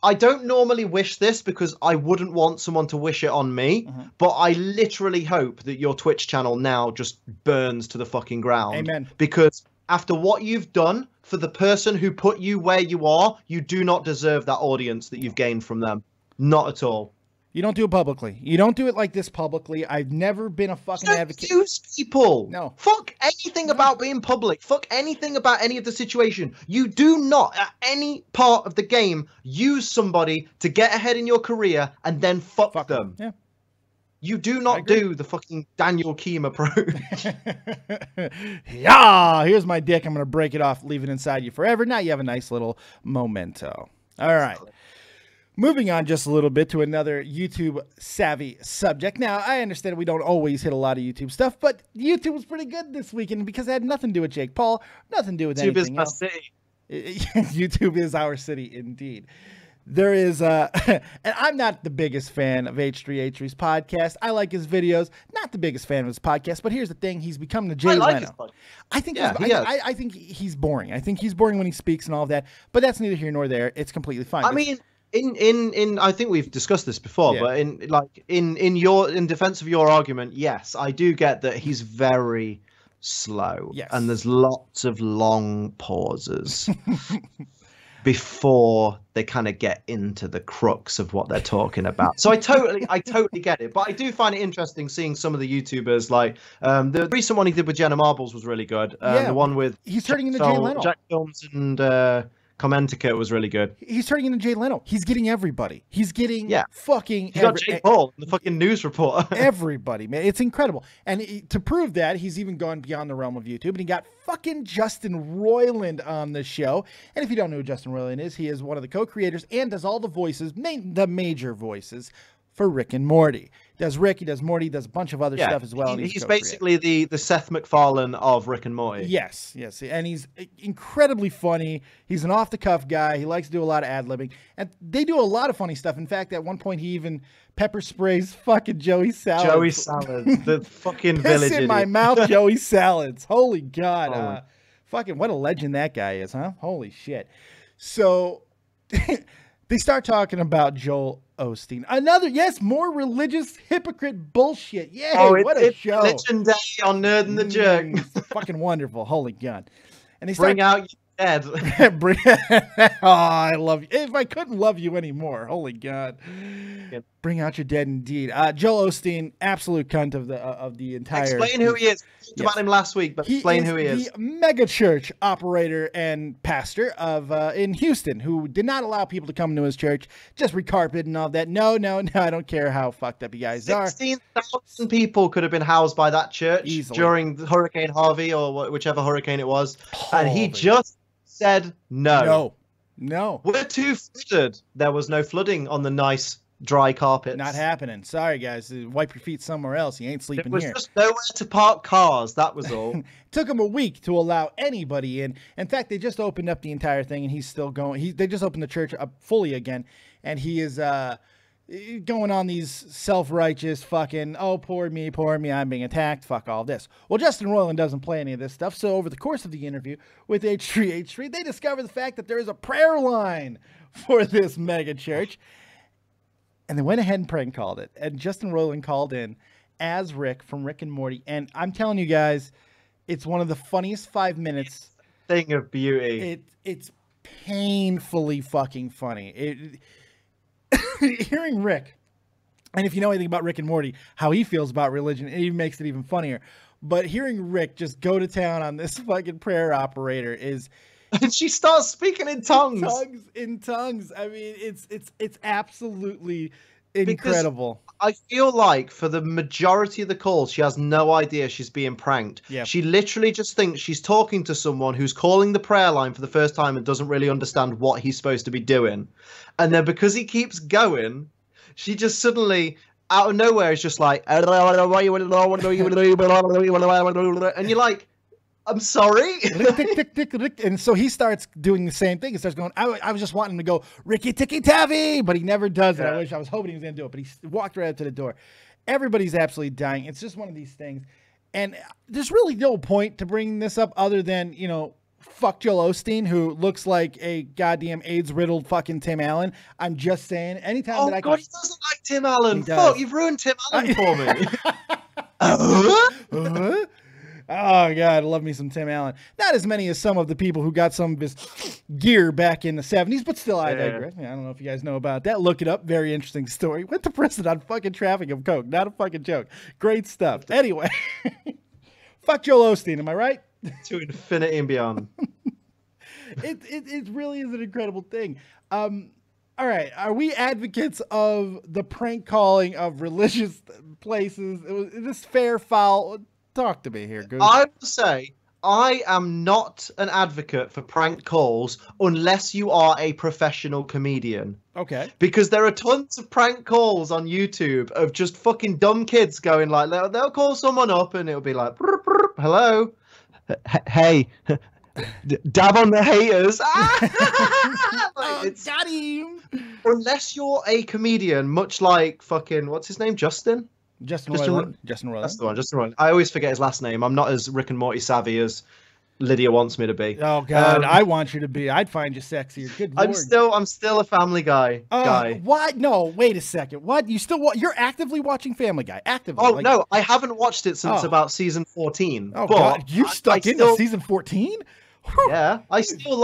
S3: I don't normally wish this because I wouldn't want someone to wish it on me. But I literally hope that your Twitch channel now just burns to the fucking ground.
S2: Amen.
S3: Because after what you've done for the person who put you where you are, you do not deserve that audience that you've gained from them. Not at all.
S2: You don't do it publicly. You don't do it like this publicly. I've never been a fucking advocate.
S3: Use people.
S2: No.
S3: Fuck anything about being public. Fuck anything about any of the situation. You do not, at any part of the game, use somebody to get ahead in your career and then fuck them.
S2: Yeah.
S3: You do not do the fucking Daniel Keem approach.
S2: Yeah, here's my dick. I'm going to break it off, leave it inside you forever. Now you have a nice little memento. All right. Moving on just a little bit to another YouTube savvy subject. Now, I understand we don't always hit a lot of YouTube stuff, but YouTube was pretty good this weekend because it had nothing to do with Jake Paul, nothing to do with anything else. YouTube is our city, indeed. There is, and I'm not the biggest fan of H3H3's podcast. I like his videos, not the biggest fan of his podcast, but here's the thing. He's become the Jay Leno. I think I think he's boring. I think he's boring when he speaks and all of that, but that's neither here nor there. It's completely fine.
S3: I mean, in I think we've discussed this before, but in defense of your argument, yes, I do get that he's very slow.
S2: Yes.
S3: And there's lots of long pauses before they kind of get into the crux of what they're talking about. So I totally get it. But I do find it interesting seeing some of the YouTubers, like the recent one he did with Jenna Marbles was really good. The one with
S2: he's turning into Jay Leno.
S3: Jack Films and Commentica was really good.
S2: He's turning into Jay Leno. He's getting everybody. He's getting fucking.
S3: He got Jake Paul, the fucking news reporter.
S2: Everybody, man, it's incredible. And to prove that, he's even gone beyond the realm of YouTube, and he got fucking Justin Roiland on the show. And if you don't know who Justin Roiland is, he is one of the co-creators and does all the voices, the major voices for Rick and Morty. He does Rick, he does Morty, he does a bunch of other stuff as well.
S3: He's basically the Seth MacFarlane of Rick and Morty.
S2: Yes, and he's incredibly funny. He's an off-the-cuff guy. He likes to do a lot of ad-libbing, and they do a lot of funny stuff. In fact, at one point, he even pepper sprays fucking Joey Salads.
S3: Joey Salads, the fucking village
S2: in
S3: idiot.
S2: my mouth, Joey Salads. Holy God. Fucking what a legend that guy is, huh? Holy shit. So they start talking about Joel Osteen. More religious hypocrite bullshit. Yay, what a show.
S3: Religion Day on Nerd and the Jerk.
S2: Fucking wonderful. Holy God. And they
S3: Bring out your dead.
S2: Oh, I love you. If I couldn't love you anymore. Holy God.
S3: Yep.
S2: Bring out your dead indeed. Joel Osteen, absolute cunt of the entire.
S3: Explain who he is. We talked about him last week, but explain who he is.
S2: The MegaChurch operator and pastor of in Houston, who did not allow people to come to his church, just recarpet and all that. No, I don't care how fucked up you guys are.
S3: 16,000 people could have been housed by that church
S2: Easily.
S3: during Hurricane Harvey or whichever hurricane it was, and he just said no. We're too flooded. There was no flooding on the nice dry carpets.
S2: Not happening. Sorry, guys. Wipe your feet somewhere else. You ain't sleeping here.
S3: There was just nowhere to park cars. That was all.
S2: Took him a week to allow anybody in. In fact, they just opened up the entire thing, and he's still going. They just opened the church up fully again, and he is going on these self-righteous fucking, oh, poor me, I'm being attacked, fuck all this. Well, Justin Roiland doesn't play any of this stuff, so over the course of the interview with H3H3, they discover the fact that there is a prayer line for this mega church. And they went ahead and prank called it. And Justin Roiland called in as Rick from Rick and Morty. And I'm telling you guys, it's one of the funniest 5 minutes.
S3: Thing of beauty.
S2: It's painfully fucking funny. Hearing Rick, and if you know anything about Rick and Morty, how he feels about religion, it even makes it even funnier. But hearing Rick just go to town on this fucking prayer operator is...
S3: And she starts speaking in tongues.
S2: In tongues. I mean, it's absolutely incredible.
S3: Because I feel like for the majority of the calls, she has no idea she's being pranked.
S2: Yeah.
S3: She literally just thinks she's talking to someone who's calling the prayer line for the first time and doesn't really understand what he's supposed to be doing. And then because he keeps going, she just suddenly, out of nowhere, is just like, and you're like, I'm sorry.
S2: And so he starts doing the same thing. He starts going, I was just wanting him to go, Ricky Tikki Tavi, but he never does it. I was hoping he was going to do it, but he walked right up to the door. Everybody's absolutely dying. It's just one of these things. And there's really no point to bringing this up other than, fuck Joel Osteen, who looks like a goddamn AIDS-riddled fucking Tim Allen. I'm just saying, anytime that I
S3: God, he doesn't like Tim Allen. Fuck, you've ruined Tim Allen for me.
S2: Oh, God, I love me some Tim Allen. Not as many as some of the people who got some of his gear back in the 70s, but still, I digress. I don't know if you guys know about that. Look it up. Very interesting story. Went to prison on fucking trafficking of coke. Not a fucking joke. Great stuff. Anyway, fuck Joel Osteen. Am I right?
S3: To infinity and beyond.
S2: It really is an incredible thing. All right. Are we advocates of the prank calling of religious places? Is this fair, foul? Talk to me here, Goose.
S3: I will say I am not an advocate for prank calls unless you are a professional comedian.
S2: Okay.
S3: Because there are tons of prank calls on YouTube of just fucking dumb kids going like, they'll call someone up and it'll be like, hello, hey, dab on the haters.
S2: Got him.
S3: Unless you're a comedian, much like fucking, what's his name, Justin Roiland.
S2: Justin Roiland.
S3: That's the one, Justin Roiland. I always forget his last name. I'm not as Rick and Morty savvy as Lydia wants me to be.
S2: Oh God, I want you to be. I'd find you sexier. Good Lord.
S3: I'm still a Family Guy guy.
S2: What? No, wait a second. What? You're actively watching Family Guy? Actively?
S3: Oh no, I haven't watched it since about season 14.
S2: Oh
S3: but
S2: God, you stuck into season 14?
S3: Yeah, I still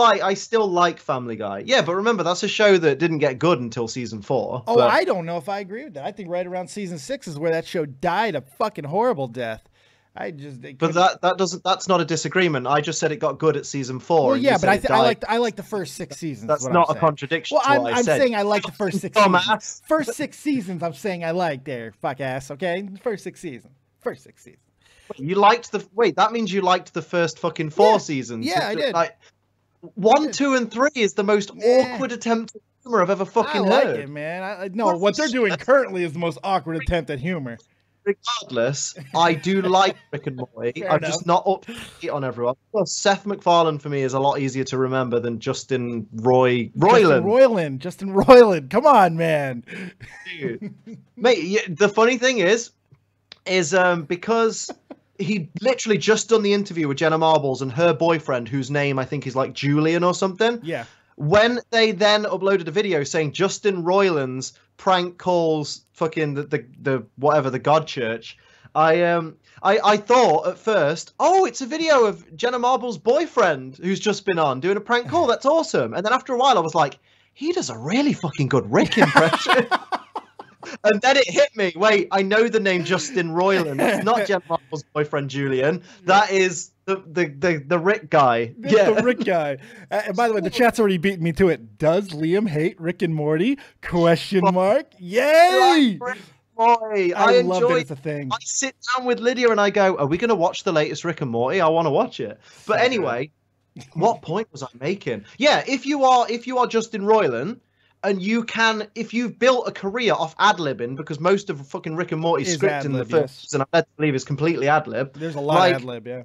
S3: like Family Guy. Yeah, but remember that's a show that didn't get good until season 4.
S2: Oh, I don't know if I agree with that. I think right around season 6 is where that show died a fucking horrible death. But
S3: that's not a disagreement. I just said it got good at season 4.
S2: Well, yeah, but I like the first 6 seasons.
S3: That's not a contradiction.
S2: Well,
S3: to what
S2: I'm
S3: said.
S2: saying I like the first 6 seasons. First 6 seasons, I'm saying I like there, fuck ass. Okay, first 6 seasons.
S3: You liked the wait. That means you liked the first fucking 4 seasons.
S2: Yeah, I did.
S3: Like 1, 2, and 3 is the most awkward attempt at humor I've ever fucking heard.
S2: I like it, man. No, what they're doing currently is the most awkward attempt at humor.
S3: Regardless, I do like Rick and Morty. I'm just not up to date on everyone. Well, Seth MacFarlane for me is a lot easier to remember than Justin Roiland.
S2: Justin Roiland. Come on, man.
S3: Dude. Mate, the funny thing is because he literally just done the interview with Jenna Marbles and her boyfriend, whose name I think is like Julian or something.
S2: Yeah.
S3: When they then uploaded a video saying Justin Roiland's prank calls fucking the whatever, the God Church, I thought at first, oh, it's a video of Jenna Marbles' boyfriend who's just been on doing a prank call. That's awesome. And then after a while, I was like, he does a really fucking good Rick impression. And then it hit me. Wait, I know the name Justin Roiland. It's not Jenna Marbles' boyfriend Julian. That is the Rick guy. Yeah,
S2: the Rick guy. And by the way, the chat's already beaten me to it. Does Liam hate Rick and Morty? Question mark. Yay!
S3: Morty. I
S2: love
S3: enjoy
S2: it. It's a thing.
S3: I sit down with Lydia and I go, "Are we going to watch the latest Rick and Morty? I want to watch it." But anyway, what point was I making? Yeah, if you are Justin Roiland. And you can, if you've built a career off ad-libbing, because most of fucking Rick and Morty's script in the first season, I'm led to believe, is completely ad-lib.
S2: There's a lot of ad-lib, yeah.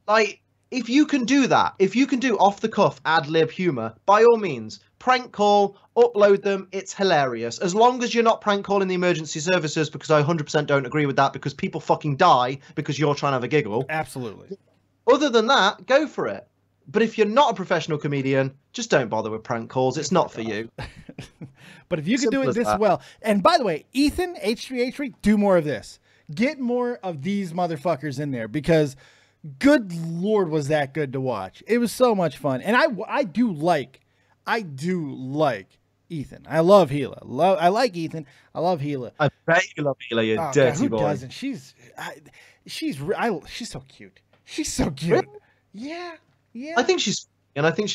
S3: Like, if you can do that, if you can do off-the-cuff ad-lib humor, by all means, prank call, upload them, it's hilarious. As long as you're not prank calling the emergency services, because I 100% don't agree with that, because people fucking die because you're trying to have a giggle.
S2: Absolutely.
S3: Other than that, go for it. But if you're not a professional comedian, just don't bother with prank calls. It's not for you.
S2: But if you can do it this well, and by the way, Ethan, H3H3, do more of this. Get more of these motherfuckers in there, because good Lord, was that good to watch. It was so much fun. And I do like Ethan. I love Gila. I like Ethan. I love Gila.
S3: I bet you love Gila, you dirty boy.
S2: Who doesn't? She's so cute. She's so cute.
S3: Really?
S2: Yeah. Yeah,
S3: I think she's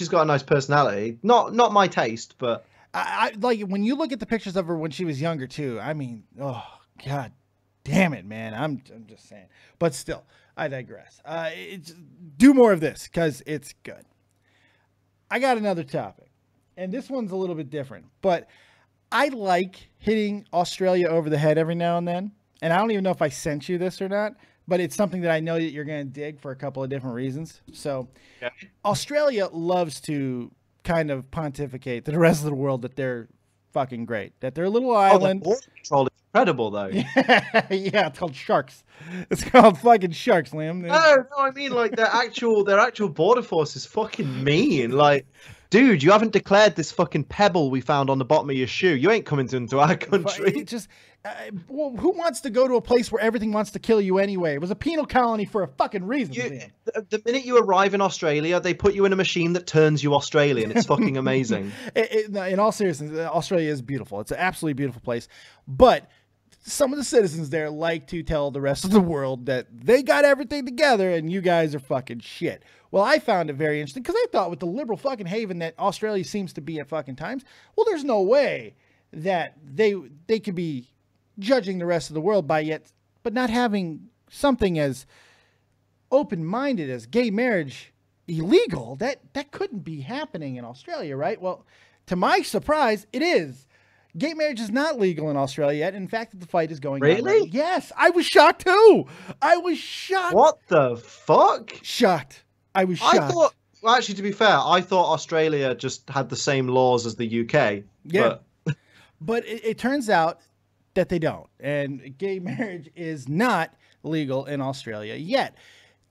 S3: got a nice personality. Not my taste, but
S2: I like when you look at the pictures of her when she was younger too. I mean, oh god, damn it, man. I'm just saying. But still, I digress. Do more of this because it's good. I got another topic, and this one's a little bit different. But I like hitting Australia over the head every now and then. And I don't even know if I sent you this or not. But it's something that I know that you're going to dig for a couple of different reasons. So yeah. Australia loves to kind of pontificate to the rest of the world that they're fucking great, that they're a little island.
S3: Oh, the border control is incredible, though.
S2: Yeah, it's called sharks. It's called fucking sharks, Liam.
S3: No, I mean, like, their actual border force is fucking mean. Like, dude, you haven't declared this fucking pebble we found on the bottom of your shoe. You ain't coming into our country.
S2: Well, who wants to go to a place where everything wants to kill you anyway? It was a penal colony for a fucking reason.
S3: The minute you arrive in Australia, they put you in a machine that turns you Australian. It's fucking amazing.
S2: In all seriousness, Australia is beautiful. It's an absolutely beautiful place. But some of the citizens there like to tell the rest of the world that they got everything together and you guys are fucking shit. Well, I found it very interesting because I thought with the liberal fucking haven that Australia seems to be at fucking times, well, there's no way that they could be judging the rest of the world but not having something as open-minded as gay marriage illegal. That couldn't be happening in Australia, right? Well, to my surprise, it is. Gay marriage is not legal in Australia yet. In fact, the fight is going on.
S3: Really?
S2: Yes. I was shocked too. I was shocked.
S3: What the fuck?
S2: Shocked. I was shocked.
S3: Well, actually, to be fair, I thought Australia just had the same laws as the UK.
S2: Yeah. But it turns out that they don't. And gay marriage is not legal in Australia yet.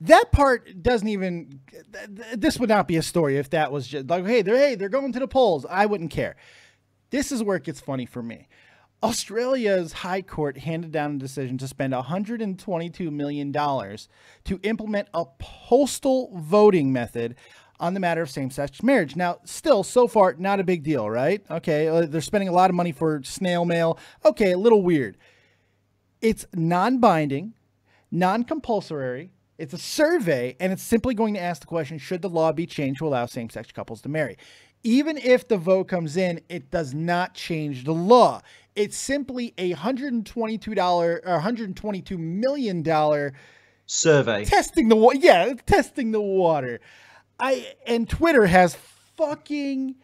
S2: That part doesn't even, this would not be a story if that was just like, hey, they're going to the polls. I wouldn't care. This is where it gets funny for me. Australia's High Court handed down a decision to spend $122 million to implement a postal voting method on the matter of same-sex marriage. Now, still, so far, not a big deal, right? Okay, they're spending a lot of money for snail mail. Okay, a little weird. It's non-binding, non-compulsory. It's a survey, and it's simply going to ask the question, should the law be changed to allow same-sex couples to marry? Even if the vote comes in, it does not change the law. It's simply a $122 or $122 million
S3: survey.
S2: Testing the water. Yeah, testing the water. And Twitter has fucking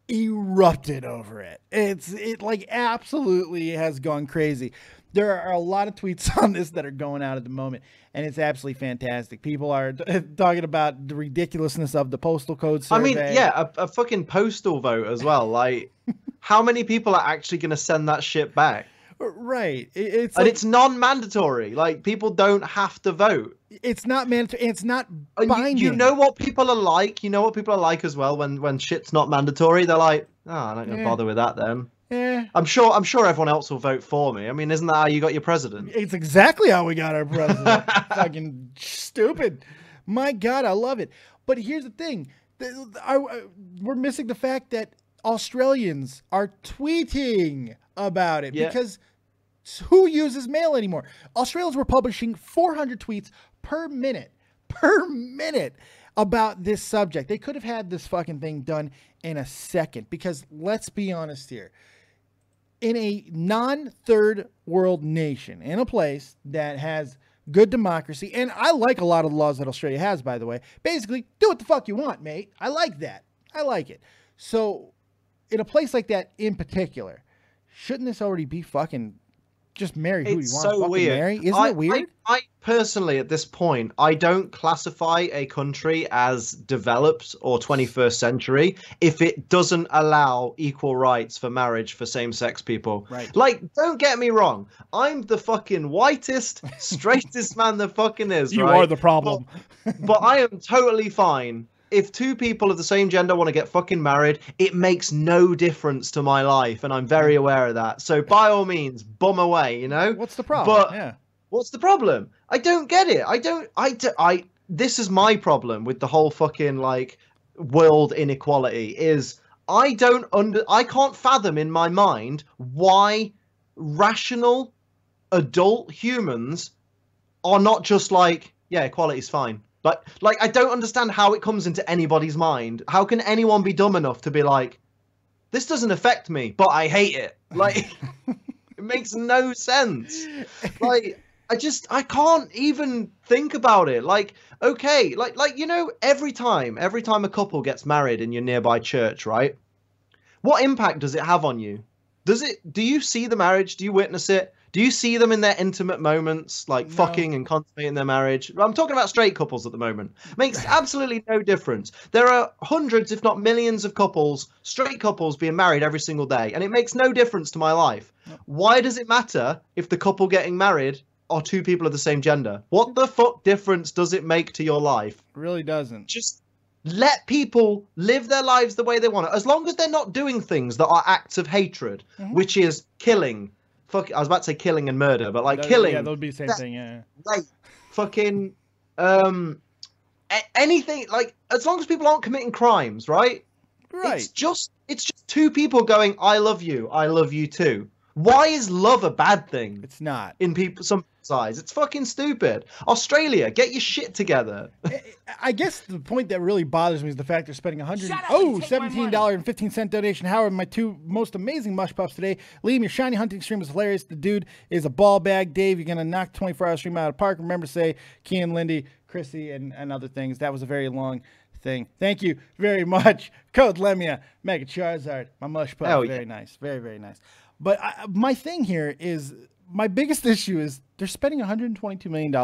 S2: erupted over it. It like absolutely has gone crazy. There are a lot of tweets on this that are going out at the moment, and it's absolutely fantastic. People are talking about the ridiculousness of the postal code survey.
S3: I mean, yeah, a fucking postal vote as well. Like, how many people are actually going to send that shit back?
S2: Right.
S3: It's non-mandatory. Like, people don't have to vote.
S2: It's not mandatory. It's not binding.
S3: You know what people are like? You know what people are like as well when shit's not mandatory? They're like, oh, I'm not going to bother with that then.
S2: Yeah.
S3: I'm sure everyone else will vote for me. I mean, isn't that how you got your president?
S2: It's exactly how we got our president. Fucking stupid. My God, I love it. But here's the thing. We're missing the fact that Australians are tweeting about it because who uses mail anymore? Australians were publishing 400 tweets per minute about this subject. They could have had this fucking thing done in a second because let's be honest here. In a non-third world nation, in a place that has good democracy, and I like a lot of the laws that Australia has, by the way, basically, do what the fuck you want, mate. I like that. I like it. So, in a place like that in particular, shouldn't this already be fucking just marry who you want to fucking marry? Isn't it weird?
S3: I personally, at this point, I don't classify a country as developed or 21st century if it doesn't allow equal rights for marriage for same-sex people.
S2: Right.
S3: Like, don't get me wrong. I'm the fucking whitest, straightest man there fucking is,
S2: you
S3: right?
S2: are the problem.
S3: But I am totally fine. If two people of the same gender want to get fucking married, it makes no difference to my life, and I'm very aware of that. So by all means, bum away, you know?
S2: What's the problem?
S3: But what's the problem? I don't get it. This is my problem with the whole fucking, like, world inequality is I can't fathom in my mind why rational adult humans are not just like, yeah, equality's fine. Like I don't understand how it comes into anybody's mind. How can anyone be dumb enough to be like, this doesn't affect me, but I hate it? Like, it makes no sense. Like, I can't even think about it. Like, okay, like you know, every time a couple gets married in your nearby church, right? What impact does it have on you? Do you see the marriage? Do you witness it? Do you see them in their intimate moments, like fucking and consummating their marriage? I'm talking about straight couples at the moment. Makes absolutely no difference. There are hundreds, if not millions of couples, straight couples being married every single day, and it makes no difference to my life. Why does it matter if the couple getting married are two people of the same gender? What the fuck difference does it make to your life?
S2: It really doesn't.
S3: Just let people live their lives the way they want it. As long as they're not doing things that are acts of hatred, which is killing. I was about to say killing and murder, but like killing.
S2: Yeah, that would be the same thing, yeah.
S3: Like, fucking, anything, like, as long as people aren't committing crimes, right?
S2: Right.
S3: It's just two people going, I love you too. Why is love a bad thing?
S2: It's not.
S3: In some people's eyes. It's fucking stupid. Australia, get your shit together.
S2: I guess the point that really bothers me is the fact they're spending $17.15 donation. Howard, my two most amazing mush puffs today. Liam, your shiny hunting stream was hilarious. The dude is a ball bag. Dave, you're going to knock 24-hour stream out of the park. Remember to say Kean, Lindy, Chrissy, and other things. That was a very long thing. Thank you very much. Code Lemia, Mega Charizard, my mush puff. Very nice. Very, very nice. But my thing here is, my biggest issue is they're spending $122 million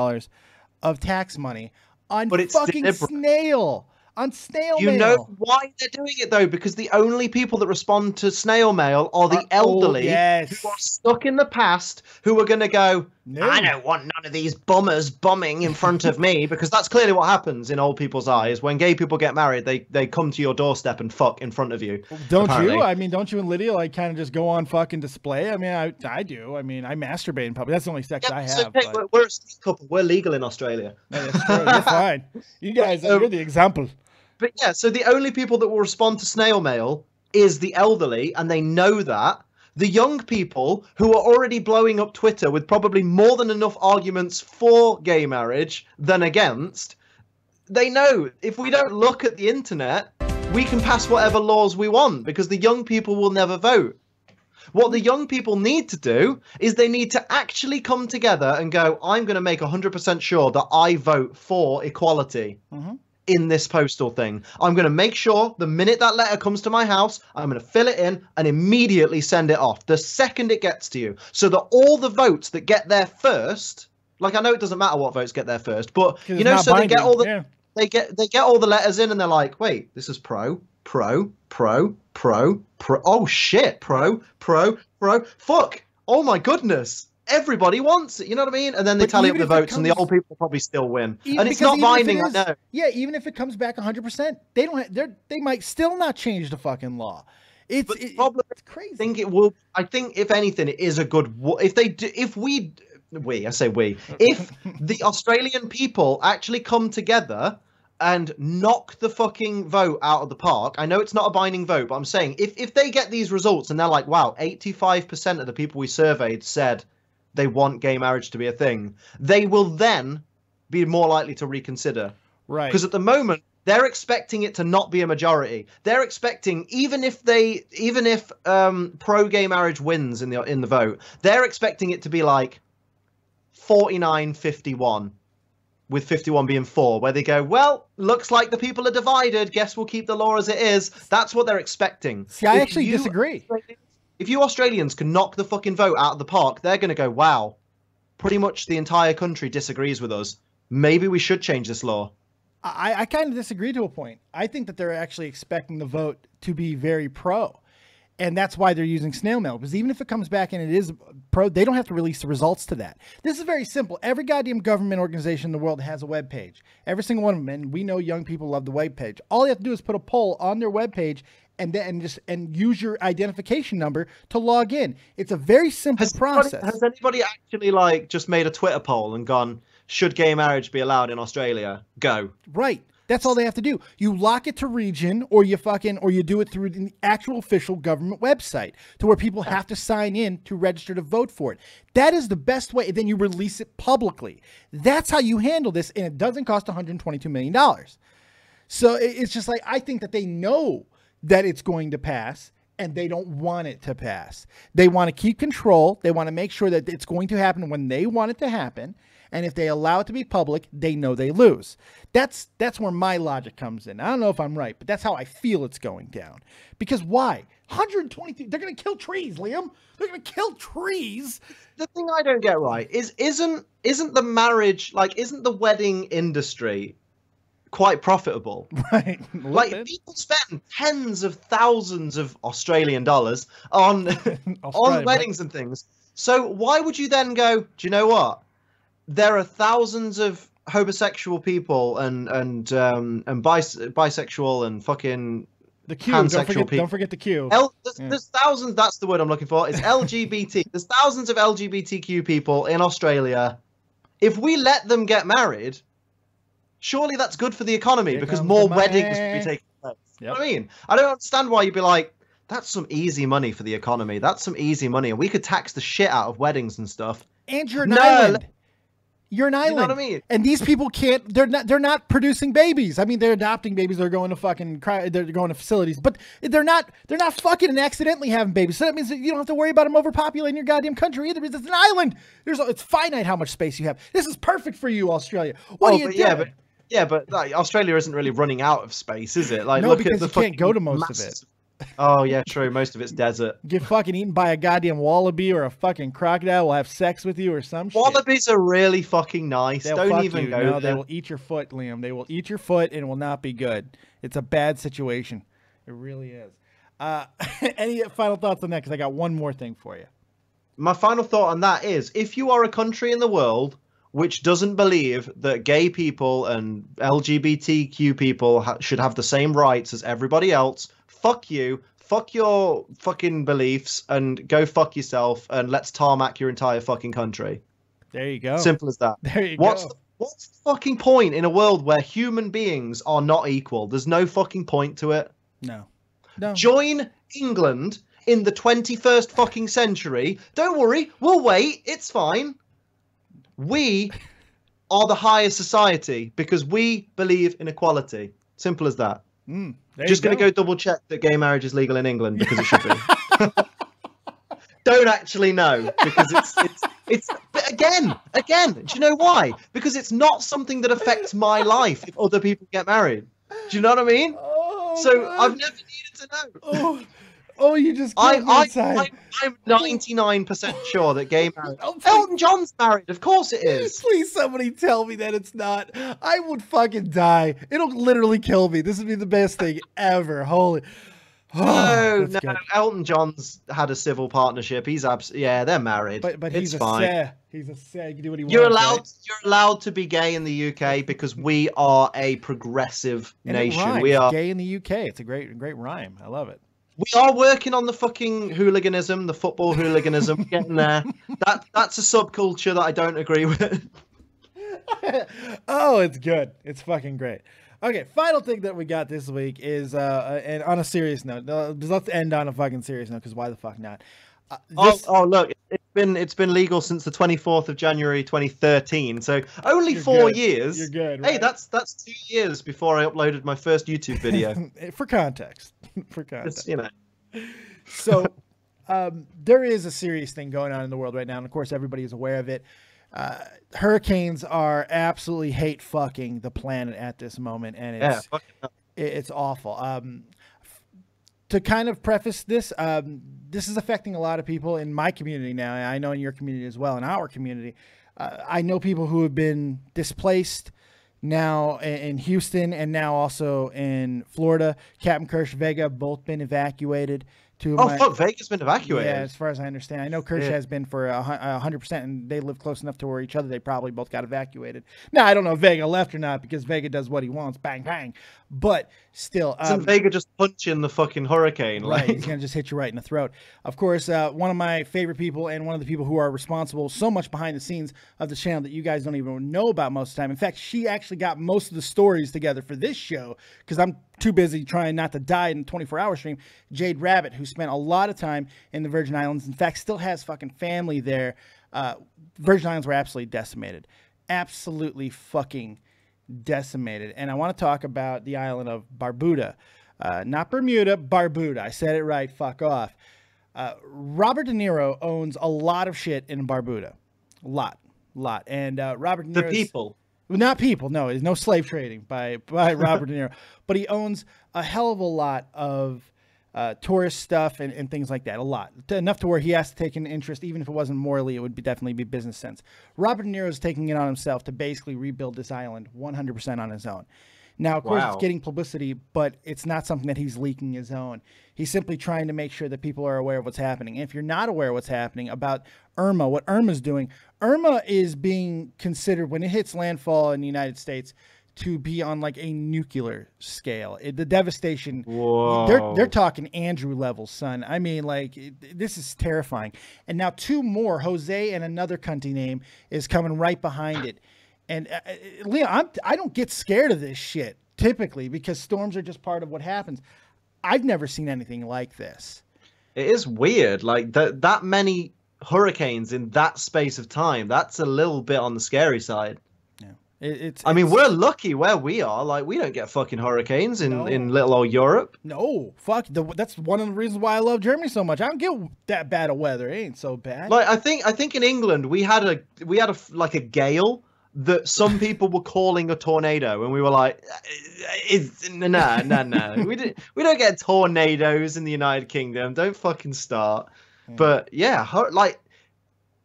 S2: of tax money on fucking snail. On snail mail.
S3: You know why they're doing it, though? Because the only people that respond to snail mail are the elderly who are stuck in the past, who are going to go, I don't want none of these bummers bumming in front of me, because that's clearly what happens in old people's eyes. When gay people get married, they come to your doorstep and fuck in front of you.
S2: Don't you? I mean, don't you and Lydia like kind of just go on fucking display? I mean, I do. I mean, I masturbate in public. That's the only sex I have.
S3: Okay, we're a straight couple. We're legal in Australia.
S2: No, that's true. You're fine. You guys, you're the example.
S3: But yeah, so the only people that will respond to snail mail is the elderly, and they know that. The young people who are already blowing up Twitter with probably more than enough arguments for gay marriage than against, they know if we don't look at the internet, we can pass whatever laws we want, because the young people will never vote. What the young people need to do is they need to actually come together and go, I'm going to make 100% sure that I vote for equality in this postal thing. I'm going to make sure the minute that letter comes to my house, I'm going to fill it in and immediately send it off the second it gets to you. So that all the votes that get there first, like I know it doesn't matter what votes get there first, but you know, so binding. They get all the they get all the letters in and they're like, wait, this is pro. Oh shit, pro. Fuck. Oh my goodness. Everybody wants it. You know what I mean? And then they tally up the votes, and the old people probably still win. And it's not binding. I know.
S2: Yeah, even if it comes back 100%, they don't. They might still not change the fucking law. It's crazy. I think if anything, it is a good. If they do, if the Australian people actually come together and knock the fucking vote out of the park. I know it's not a binding vote, but I'm saying if they get these results and they're like, wow, 85% of the people we surveyed said they want gay marriage to be a thing, they will then be more likely to reconsider. Right. Because at the moment, they're expecting it to not be a majority. They're expecting, even if pro-gay marriage wins in the vote, they're expecting it to be like 49-51. With 51 being for, where they go, well, looks like the people are divided. Guess we'll keep the law as it is. That's what they're expecting. See, I actually disagree.
S3: If you Australians can knock the fucking vote out of the park, they're going to go, wow, pretty much the entire country disagrees with us. Maybe we should change this law.
S2: I kind of disagree to a point. I think that they're actually expecting the vote to be very pro. And that's why they're using snail mail, because even if it comes back and it is pro, they don't have to release the results to that. This is very simple. Every goddamn government organization in the world has a web page. Every single one of them. And we know young people love the web page. All you have to do is put a poll on their web page and use your identification number to log in. It's a very simple process.
S3: Has anybody actually just made a Twitter poll and gone, should gay marriage be allowed in Australia? Go.
S2: Right. That's all they have to do. You lock it to region, or you do it through the actual official government website to where people have to sign in to register to vote for it. That is the best way. Then you release it publicly. That's how you handle this, and it doesn't cost $122 million. So it's just like, I think that they know that it's going to pass, and they don't want it to pass. They want to keep control. They want to make sure that it's going to happen when they want it to happen. And if they allow it to be public, they know they lose. That's where my logic comes in. I don't know if I'm right, but that's how I feel it's going down. Because why? 122, they're going to kill trees, Liam. They're going to kill trees.
S3: The thing I don't get right is, isn't the marriage, isn't the wedding industry quite profitable?
S2: Right.
S3: People spend tens of thousands of Australian dollars on weddings and things. So why would you then go, do you know what? There are thousands of homosexual people and bisexual and fucking
S2: the Q.
S3: pansexual people.
S2: Don't forget the Q.
S3: There's thousands. That's the word I'm looking for. It's LGBT. There's thousands of LGBTQ people in Australia. If we let them get married, surely that's good for the economy because more weddings will be taking place. Yep. You know what I mean? I don't understand why you'd be like, that's some easy money for the economy. That's some easy money, and we could tax the shit out of weddings and stuff.
S2: And you're an island. You're an island.
S3: You know what I mean?
S2: And these people can't, they're not producing babies. I mean, they're adopting babies. They're going to they're going to facilities, but they're not fucking and accidentally having babies. So that means that you don't have to worry about them overpopulating your goddamn country either, because it's an island. It's finite how much space you have. This is perfect for you, Australia. What are you doing?
S3: Yeah, but Australia isn't really running out of space, is it?
S2: No,
S3: look
S2: because
S3: at the
S2: you can't go to most of it.
S3: Oh, yeah, true. Most of it's desert.
S2: Get fucking eaten by a goddamn wallaby, or a fucking crocodile will have sex with you or some shit.
S3: Wallabies are really fucking nice. Don't even go there.
S2: They will eat your foot, Liam. They will eat your foot, and it will not be good. It's a bad situation. It really is. Any final thoughts on that? Because I got one more thing for you.
S3: My final thought on that is, if you are a country in the world which doesn't believe that gay people and LGBTQ people should have the same rights as everybody else, fuck you, fuck your fucking beliefs, and go fuck yourself, and let's tarmac your entire fucking country.
S2: There you go.
S3: Simple as that.
S2: There you
S3: go. What's the fucking point in a world where human beings are not equal? There's no fucking point to it.
S2: No.
S3: Join England in the 21st fucking century. Don't worry, we'll wait. It's fine. We are the higher society because we believe in equality. Simple as that. Just going to go double check that gay marriage is legal in England because it should be. don't actually know because it's but again. Do you know why? Because it's not something that affects my life if other people get married. Do you know what I mean?
S2: Oh,
S3: so
S2: God.
S3: I've never needed to know.
S2: Oh, you just killed me inside.
S3: I'm 99% sure that gay marriage. Elton John's married. Of course it is.
S2: Please, somebody tell me that it's not. I would fucking die. It'll literally kill me. This would be the best thing ever. Holy.
S3: No. Elton John's had a civil partnership. He's yeah, they're married.
S2: But
S3: it's fine.
S2: He's a He can do what he
S3: You're
S2: wants.
S3: allowed.
S2: Right?
S3: You're allowed to be gay in the UK because we are a progressive nation. We are
S2: gay in the UK. It's a great rhyme. I love it.
S3: We are working on the fucking hooliganism, the football hooliganism. Getting there. That's a subculture that I don't agree with.
S2: Oh, it's good. It's fucking great. Okay, final thing that we got this week is, and on a serious note, let's end on a fucking serious note because why the fuck not?
S3: Look, it's been legal since the 24th of January 2013, so only 4 years.
S2: You're good. Right?
S3: Hey, that's 2 years before I uploaded my first YouTube video.
S2: For context, Just,
S3: you know.
S2: So, there is a serious thing going on in the world right now, and of course, everybody is aware of it. Hurricanes are absolutely hate fucking the planet at this moment, and it's awful. To kind of preface this, this is affecting a lot of people in my community now. I know in your community as well, in our community. I know people who have been displaced now in Houston and now also in Florida. Captain Kirsch, Vega have both been evacuated.
S3: Fuck, Vega's been evacuated.
S2: Yeah, as far as I understand. I know Kirsch has been for 100%, and they live close enough to where each other, they probably both got evacuated. Now, I don't know if Vega left or not, because Vega does what he wants, bang, bang. But still.
S3: Isn't Vega just punching the fucking hurricane?
S2: Right, he's going to just hit you right in the throat. Of course, one of my favorite people and one of the people who are responsible so much behind the scenes of the channel that you guys don't even know about most of the time. In fact, she actually got most of the stories together for this show, because I'm too busy trying not to die in a 24-hour stream. Jade Rabbit, who spent a lot of time in the Virgin Islands, in fact, still has fucking family there. Virgin Islands were absolutely decimated. Absolutely fucking decimated. And I want to talk about the island of Barbuda. Not Bermuda, Barbuda. I said it right. Fuck off. Robert De Niro owns a lot of shit in Barbuda. A lot. And Robert De Niro.
S3: The people.
S2: Not people, no. There's no slave trading by Robert De Niro. But he owns a hell of a lot of tourist stuff and things like that. A lot. Enough to where he has to take an interest, even if it wasn't morally, it would definitely be business sense. Robert De Niro is taking it on himself to basically rebuild this island 100% on his own. Now, of course, it's getting publicity, but it's not something that he's leaking his own. He's simply trying to make sure that people are aware of what's happening. And if you're not aware of what's happening about Irma, what Irma's doing, Irma is being considered, when it hits landfall in the United States, to be on like a nuclear scale. The devastation, they're talking Andrew levels, son. I mean, like, this is terrifying. And now 2 more, Jose and another cunty name, is coming right behind it. And Leon, I don't get scared of this shit typically, because storms are just part of what happens. I've never seen anything like this.
S3: It is weird, like that many hurricanes in that space of time. That's a little bit on the scary side.
S2: Yeah,
S3: I mean, we're lucky where we are. Like, we don't get fucking hurricanes in little old Europe.
S2: No, fuck. That's one of the reasons why I love Germany so much. I don't get that bad of weather. It ain't so bad.
S3: Like, I think in England we had a like a gale that some people were calling a tornado, and we were like, no. We don't get tornadoes in the United Kingdom. Don't fucking start. Yeah. But yeah, like,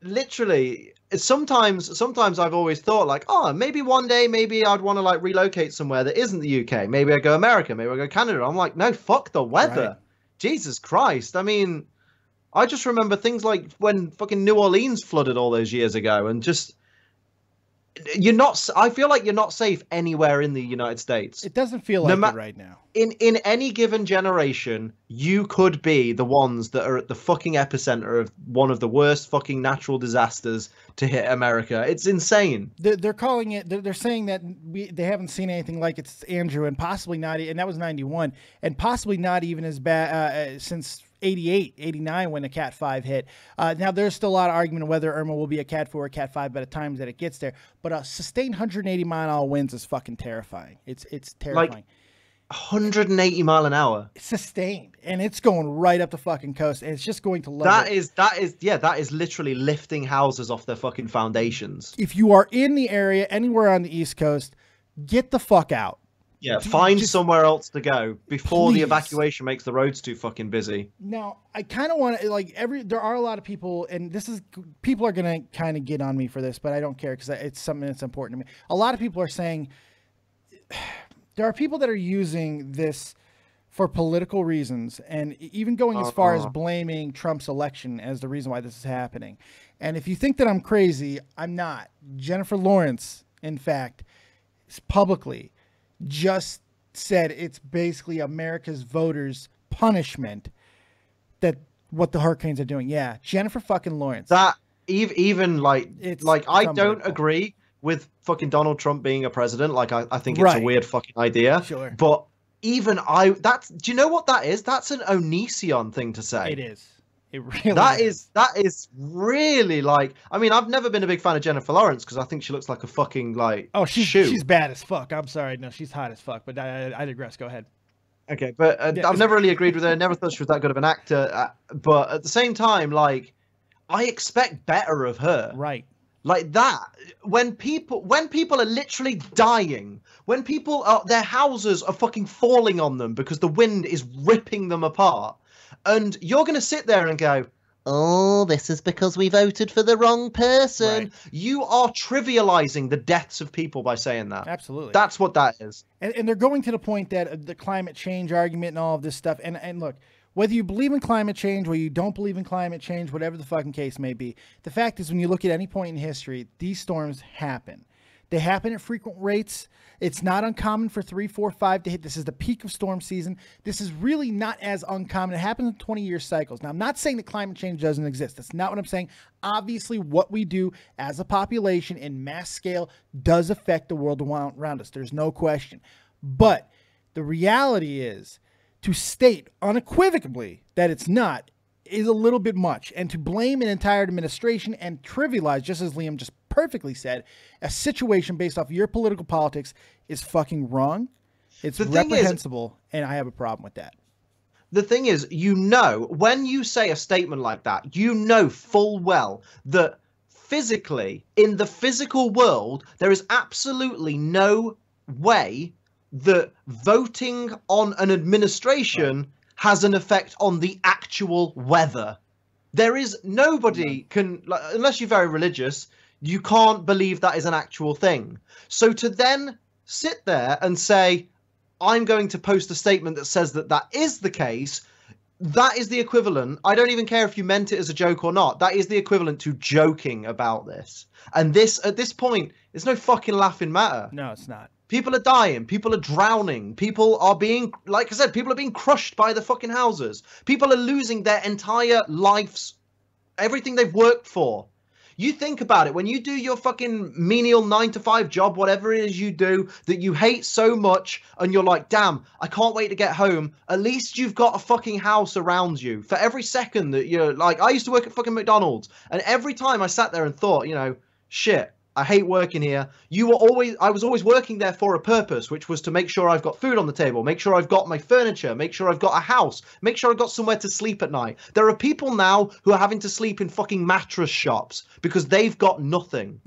S3: literally, sometimes I've always thought, like, oh, maybe one day, maybe I'd want to like relocate somewhere that isn't the UK. Maybe I go America. Maybe I go Canada. I'm like, no, fuck the weather. Right. Jesus Christ. I mean, I just remember things like when fucking New Orleans flooded all those years ago, and just. I feel like you're not safe anywhere in the United States.
S2: It doesn't feel like it right now.
S3: In any given generation, you could be the ones that are at the fucking epicenter of one of the worst fucking natural disasters to hit America. It's insane.
S2: They're calling it. They're saying that they haven't seen anything like it's Andrew, and possibly not. And that was 91, and possibly not even as bad since 88, 89 when the Cat 5 hit. Now, there's still a lot of argument of whether Irma will be a Cat 4 or Cat 5 by the time that it gets there. But sustained 180-mile-an-hour winds is fucking terrifying. It's terrifying.
S3: Like, 180 mile an hour.
S2: It's sustained, and it's going right up the fucking coast, and it's just going to level.
S3: That is literally lifting houses off their fucking foundations.
S2: If you are in the area anywhere on the East Coast, get the fuck out.
S3: Yeah, find somewhere else to go before the evacuation makes the roads too fucking busy.
S2: Now, I kind of want to, like, there are a lot of people, and people are going to kind of get on me for this, but I don't care because it's something that's important to me. A lot of people are saying, there are people that are using this for political reasons, and even going as far as blaming Trump's election as the reason why this is happening. And if you think that I'm crazy, I'm not. Jennifer Lawrence, in fact, publicly just said it's basically America's voters' punishment that what the hurricanes are doing. Yeah, Jennifer fucking Lawrence.
S3: That even like I don't agree with fucking Donald Trump being a president. Like I think it's a weird fucking idea.
S2: Sure.
S3: But even do you know what that is? That's an Onision thing to say.
S2: It is. It really is.
S3: That is really like, I mean, I've never been a big fan of Jennifer Lawrence because I think she looks like a fucking like
S2: she's bad as fuck. I'm sorry. No, she's hot as fuck, but I digress. Go ahead.
S3: Okay, but I've never really agreed with her. Never thought she was that good of an actor. But at the same time, like, I expect better of her.
S2: Right.
S3: Like that, when people are literally dying, when their houses are fucking falling on them because the wind is ripping them apart, and you're going to sit there and go, oh, this is because we voted for the wrong person. Right. You are trivializing the deaths of people by saying that.
S2: Absolutely.
S3: That's what that is.
S2: And they're going to the point that the climate change argument and all of this stuff. And look, whether you believe in climate change or you don't believe in climate change, whatever the fucking case may be, the fact is when you look at any point in history, these storms happen. They happen at frequent rates. It's not uncommon for 3, 4, 5 to hit. This is the peak of storm season. This is really not as uncommon. It happens in 20-year cycles. Now, I'm not saying that climate change doesn't exist. That's not what I'm saying. Obviously, what we do as a population in mass scale does affect the world around us. There's no question. But the reality is, to state unequivocally that it's not is a little bit much. And to blame an entire administration and trivialize, just as Liam just perfectly said, a situation based off your political politics is fucking wrong. It's reprehensible, and I have a problem with that.
S3: The thing is, when you say a statement like that, you know full well that physically, in the physical world, there is absolutely no way that voting on an administration has an effect on the actual weather. There is nobody unless you're very religious, you can't believe that is an actual thing. So to then sit there and say, I'm going to post a statement that says that that is the case, that is the equivalent. I don't even care if you meant it as a joke or not. That is the equivalent to joking about this. And this, at this point, it's no fucking laughing matter.
S2: No, it's not.
S3: People are dying. People are drowning. People are being, like I said, people are being crushed by the fucking houses. People are losing their entire lives, everything they've worked for. You think about it, when you do your fucking menial 9-to-5 job, whatever it is you do that you hate so much, and you're like, damn, I can't wait to get home. At least you've got a fucking house around you. For every second that you're like, I used to work at fucking McDonald's, and every time I sat there and thought, shit, I hate working here. I was always working there for a purpose, which was to make sure I've got food on the table, make sure I've got my furniture, make sure I've got a house, make sure I've got somewhere to sleep at night. There are people now who are having to sleep in fucking mattress shops because they've got nothing.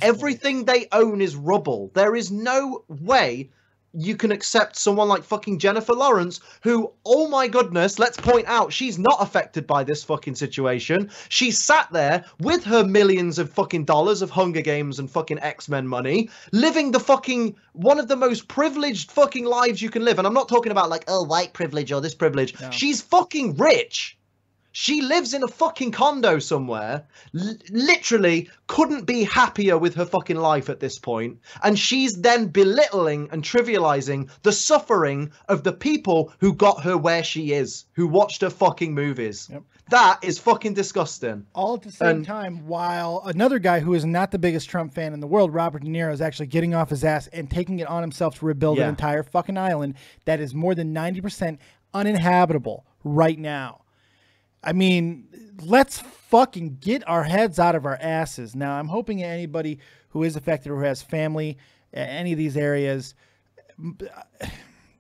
S3: Everything they own is rubble. There is no way you can accept someone like fucking Jennifer Lawrence, who, oh my goodness, let's point out, she's not affected by this fucking situation. She sat there with her millions of fucking dollars of Hunger Games and fucking X-Men money, living the fucking, one of the most privileged fucking lives you can live. And I'm not talking about like, oh, white privilege or this privilege. No. She's fucking rich. She lives in a fucking condo somewhere, literally couldn't be happier with her fucking life at this point. And she's then belittling and trivializing the suffering of the people who got her where she is, who watched her fucking movies. Yep. That is fucking disgusting.
S2: All at the same time, while another guy who is not the biggest Trump fan in the world, Robert De Niro, is actually getting off his ass and taking it on himself to rebuild an entire fucking island that is more than 90% uninhabitable right now. I mean, let's fucking get our heads out of our asses. Now, I'm hoping anybody who is affected or who has family in any of these areas,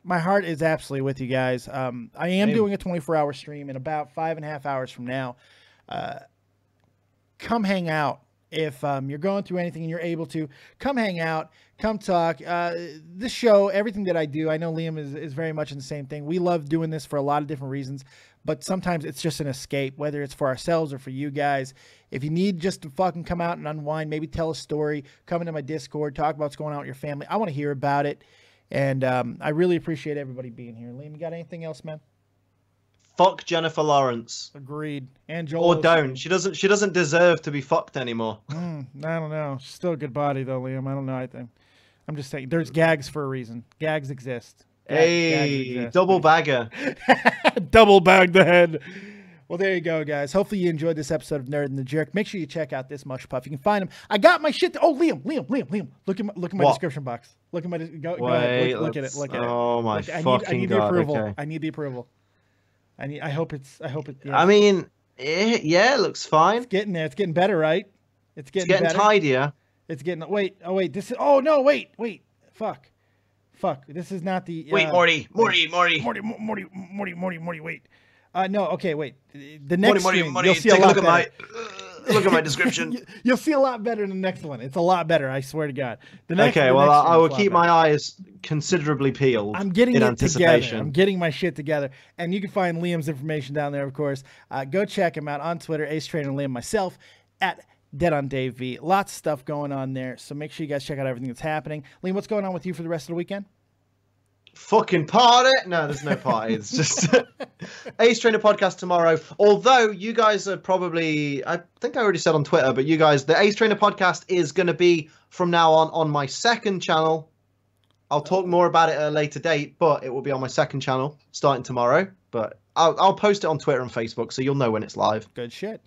S2: my heart is absolutely with you guys. I am doing a 24-hour stream in about 5.5 hours from now. Come hang out. If you're going through anything and you're able to, come hang out, come talk. This show, everything that I do, I know Liam is very much in the same thing. We love doing this for a lot of different reasons, but sometimes it's just an escape, whether it's for ourselves or for you guys. If you need just to fucking come out and unwind, maybe tell a story, come into my Discord, talk about what's going on with your family. I want to hear about it, and I really appreciate everybody being here. Liam, you got anything else, man?
S3: Fuck Jennifer Lawrence.
S2: Agreed. And Joel.
S3: Or don't. She doesn't deserve to be fucked anymore.
S2: I don't know. She's still a good body though, Liam. I don't know. I'm just saying. There's gags for a reason. Gags exist.
S3: Gags exist. Double bagger.
S2: Double bag the head. Well, there you go, guys. Hopefully you enjoyed this episode of Nerd and the Jerk. Make sure you check out this Mush Puff. You can find him. I got my shit. Oh, Liam. Look at my description box. Look at my. Go ahead. Look at it.
S3: Oh my fucking
S2: I need
S3: god.
S2: the approval.
S3: Okay.
S2: I need the approval. I hope it. Yeah.
S3: I mean, yeah, it looks fine.
S2: It's getting there. It's getting better, right? It's getting better.
S3: Tidier.
S2: It's getting. Wait. Oh wait. This is. Oh no. Wait. Fuck. This is not the.
S3: Wait, Morty.
S2: Wait. No. Okay. Wait. The next stream, you'll see a lot better.
S3: Look at my description.
S2: You'll see a lot better in the next one. It's a lot better. I swear to God.
S3: I will keep my eyes considerably peeled.
S2: I'm getting
S3: in
S2: it
S3: anticipation.
S2: Together. I'm getting my shit together. And you can find Liam's information down there, of course. Go check him out on Twitter, Ace Trainer Liam, myself, at DeadOnDave. Lots of stuff going on there. So make sure you guys check out everything that's happening. Liam, what's going on with you for the rest of the weekend?
S3: Fucking party. No, there's no party. It's just Ace Trainer podcast tomorrow. Although you guys are probably, I think I already said on Twitter, but you guys, the Ace Trainer podcast is going to be from now on my second channel. I'll talk more about it at a later date, but it will be on my second channel starting tomorrow. But I'll post it on Twitter and Facebook, so you'll know when it's live.
S2: Good shit.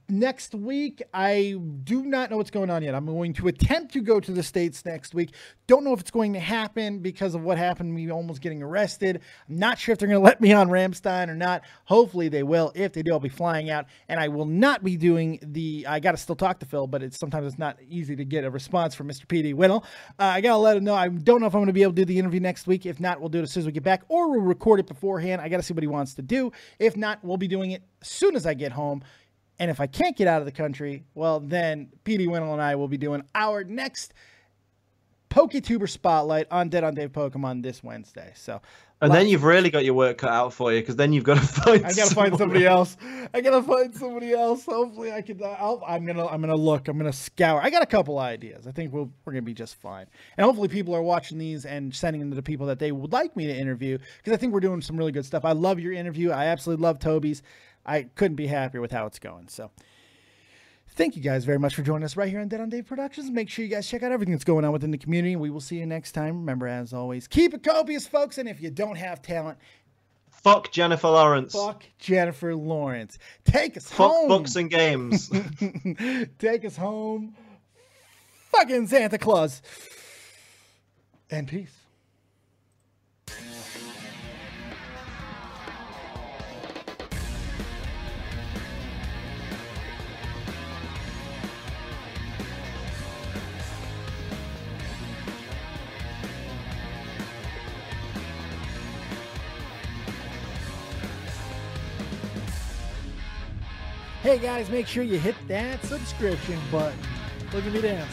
S2: Next week, I do not know what's going on yet. I'm going to attempt to go to the States next week. Don't know if it's going to happen because of what happened, me almost getting arrested. I'm not sure if they're going to let me on Ramstein or not. Hopefully they will. If they do, I'll be flying out, and I will not be doing I got to still talk to Phil, but sometimes it's not easy to get a response from Mr. PD Whittle. I got to let him know. I don't know if I'm going to be able to do the interview next week. If not, we'll do it as soon as we get back, or we'll record it beforehand. I got to see what he wants to do. If not, we'll be doing it as soon as I get home. And if I can't get out of the country, well, then PD Winnell and I will be doing our next PokeTuber Spotlight on DeadOnDave Pokemon this Wednesday. So,
S3: and then you've really got your work cut out for you, because then you've got to find.
S2: I gotta find somebody else. Hopefully, I can. I'm gonna look. I'm gonna scour. I got a couple ideas. I think we're gonna be just fine. And hopefully, people are watching these and sending them to the people that they would like me to interview, because I think we're doing some really good stuff. I love your interview. I absolutely love Toby's. I couldn't be happier with how it's going. So, thank you guys very much for joining us right here on DeadOnDave Productions. Make sure you guys check out everything that's going on within the community. We will see you next time. Remember, as always, keep it copious, folks. And if you don't have talent,
S3: fuck Jennifer Lawrence.
S2: Fuck Jennifer Lawrence. Take us home.
S3: Fuck books and games.
S2: Take us home. Fucking Santa Claus. And peace. Hey guys, make sure you hit that subscription button. Look at me dance.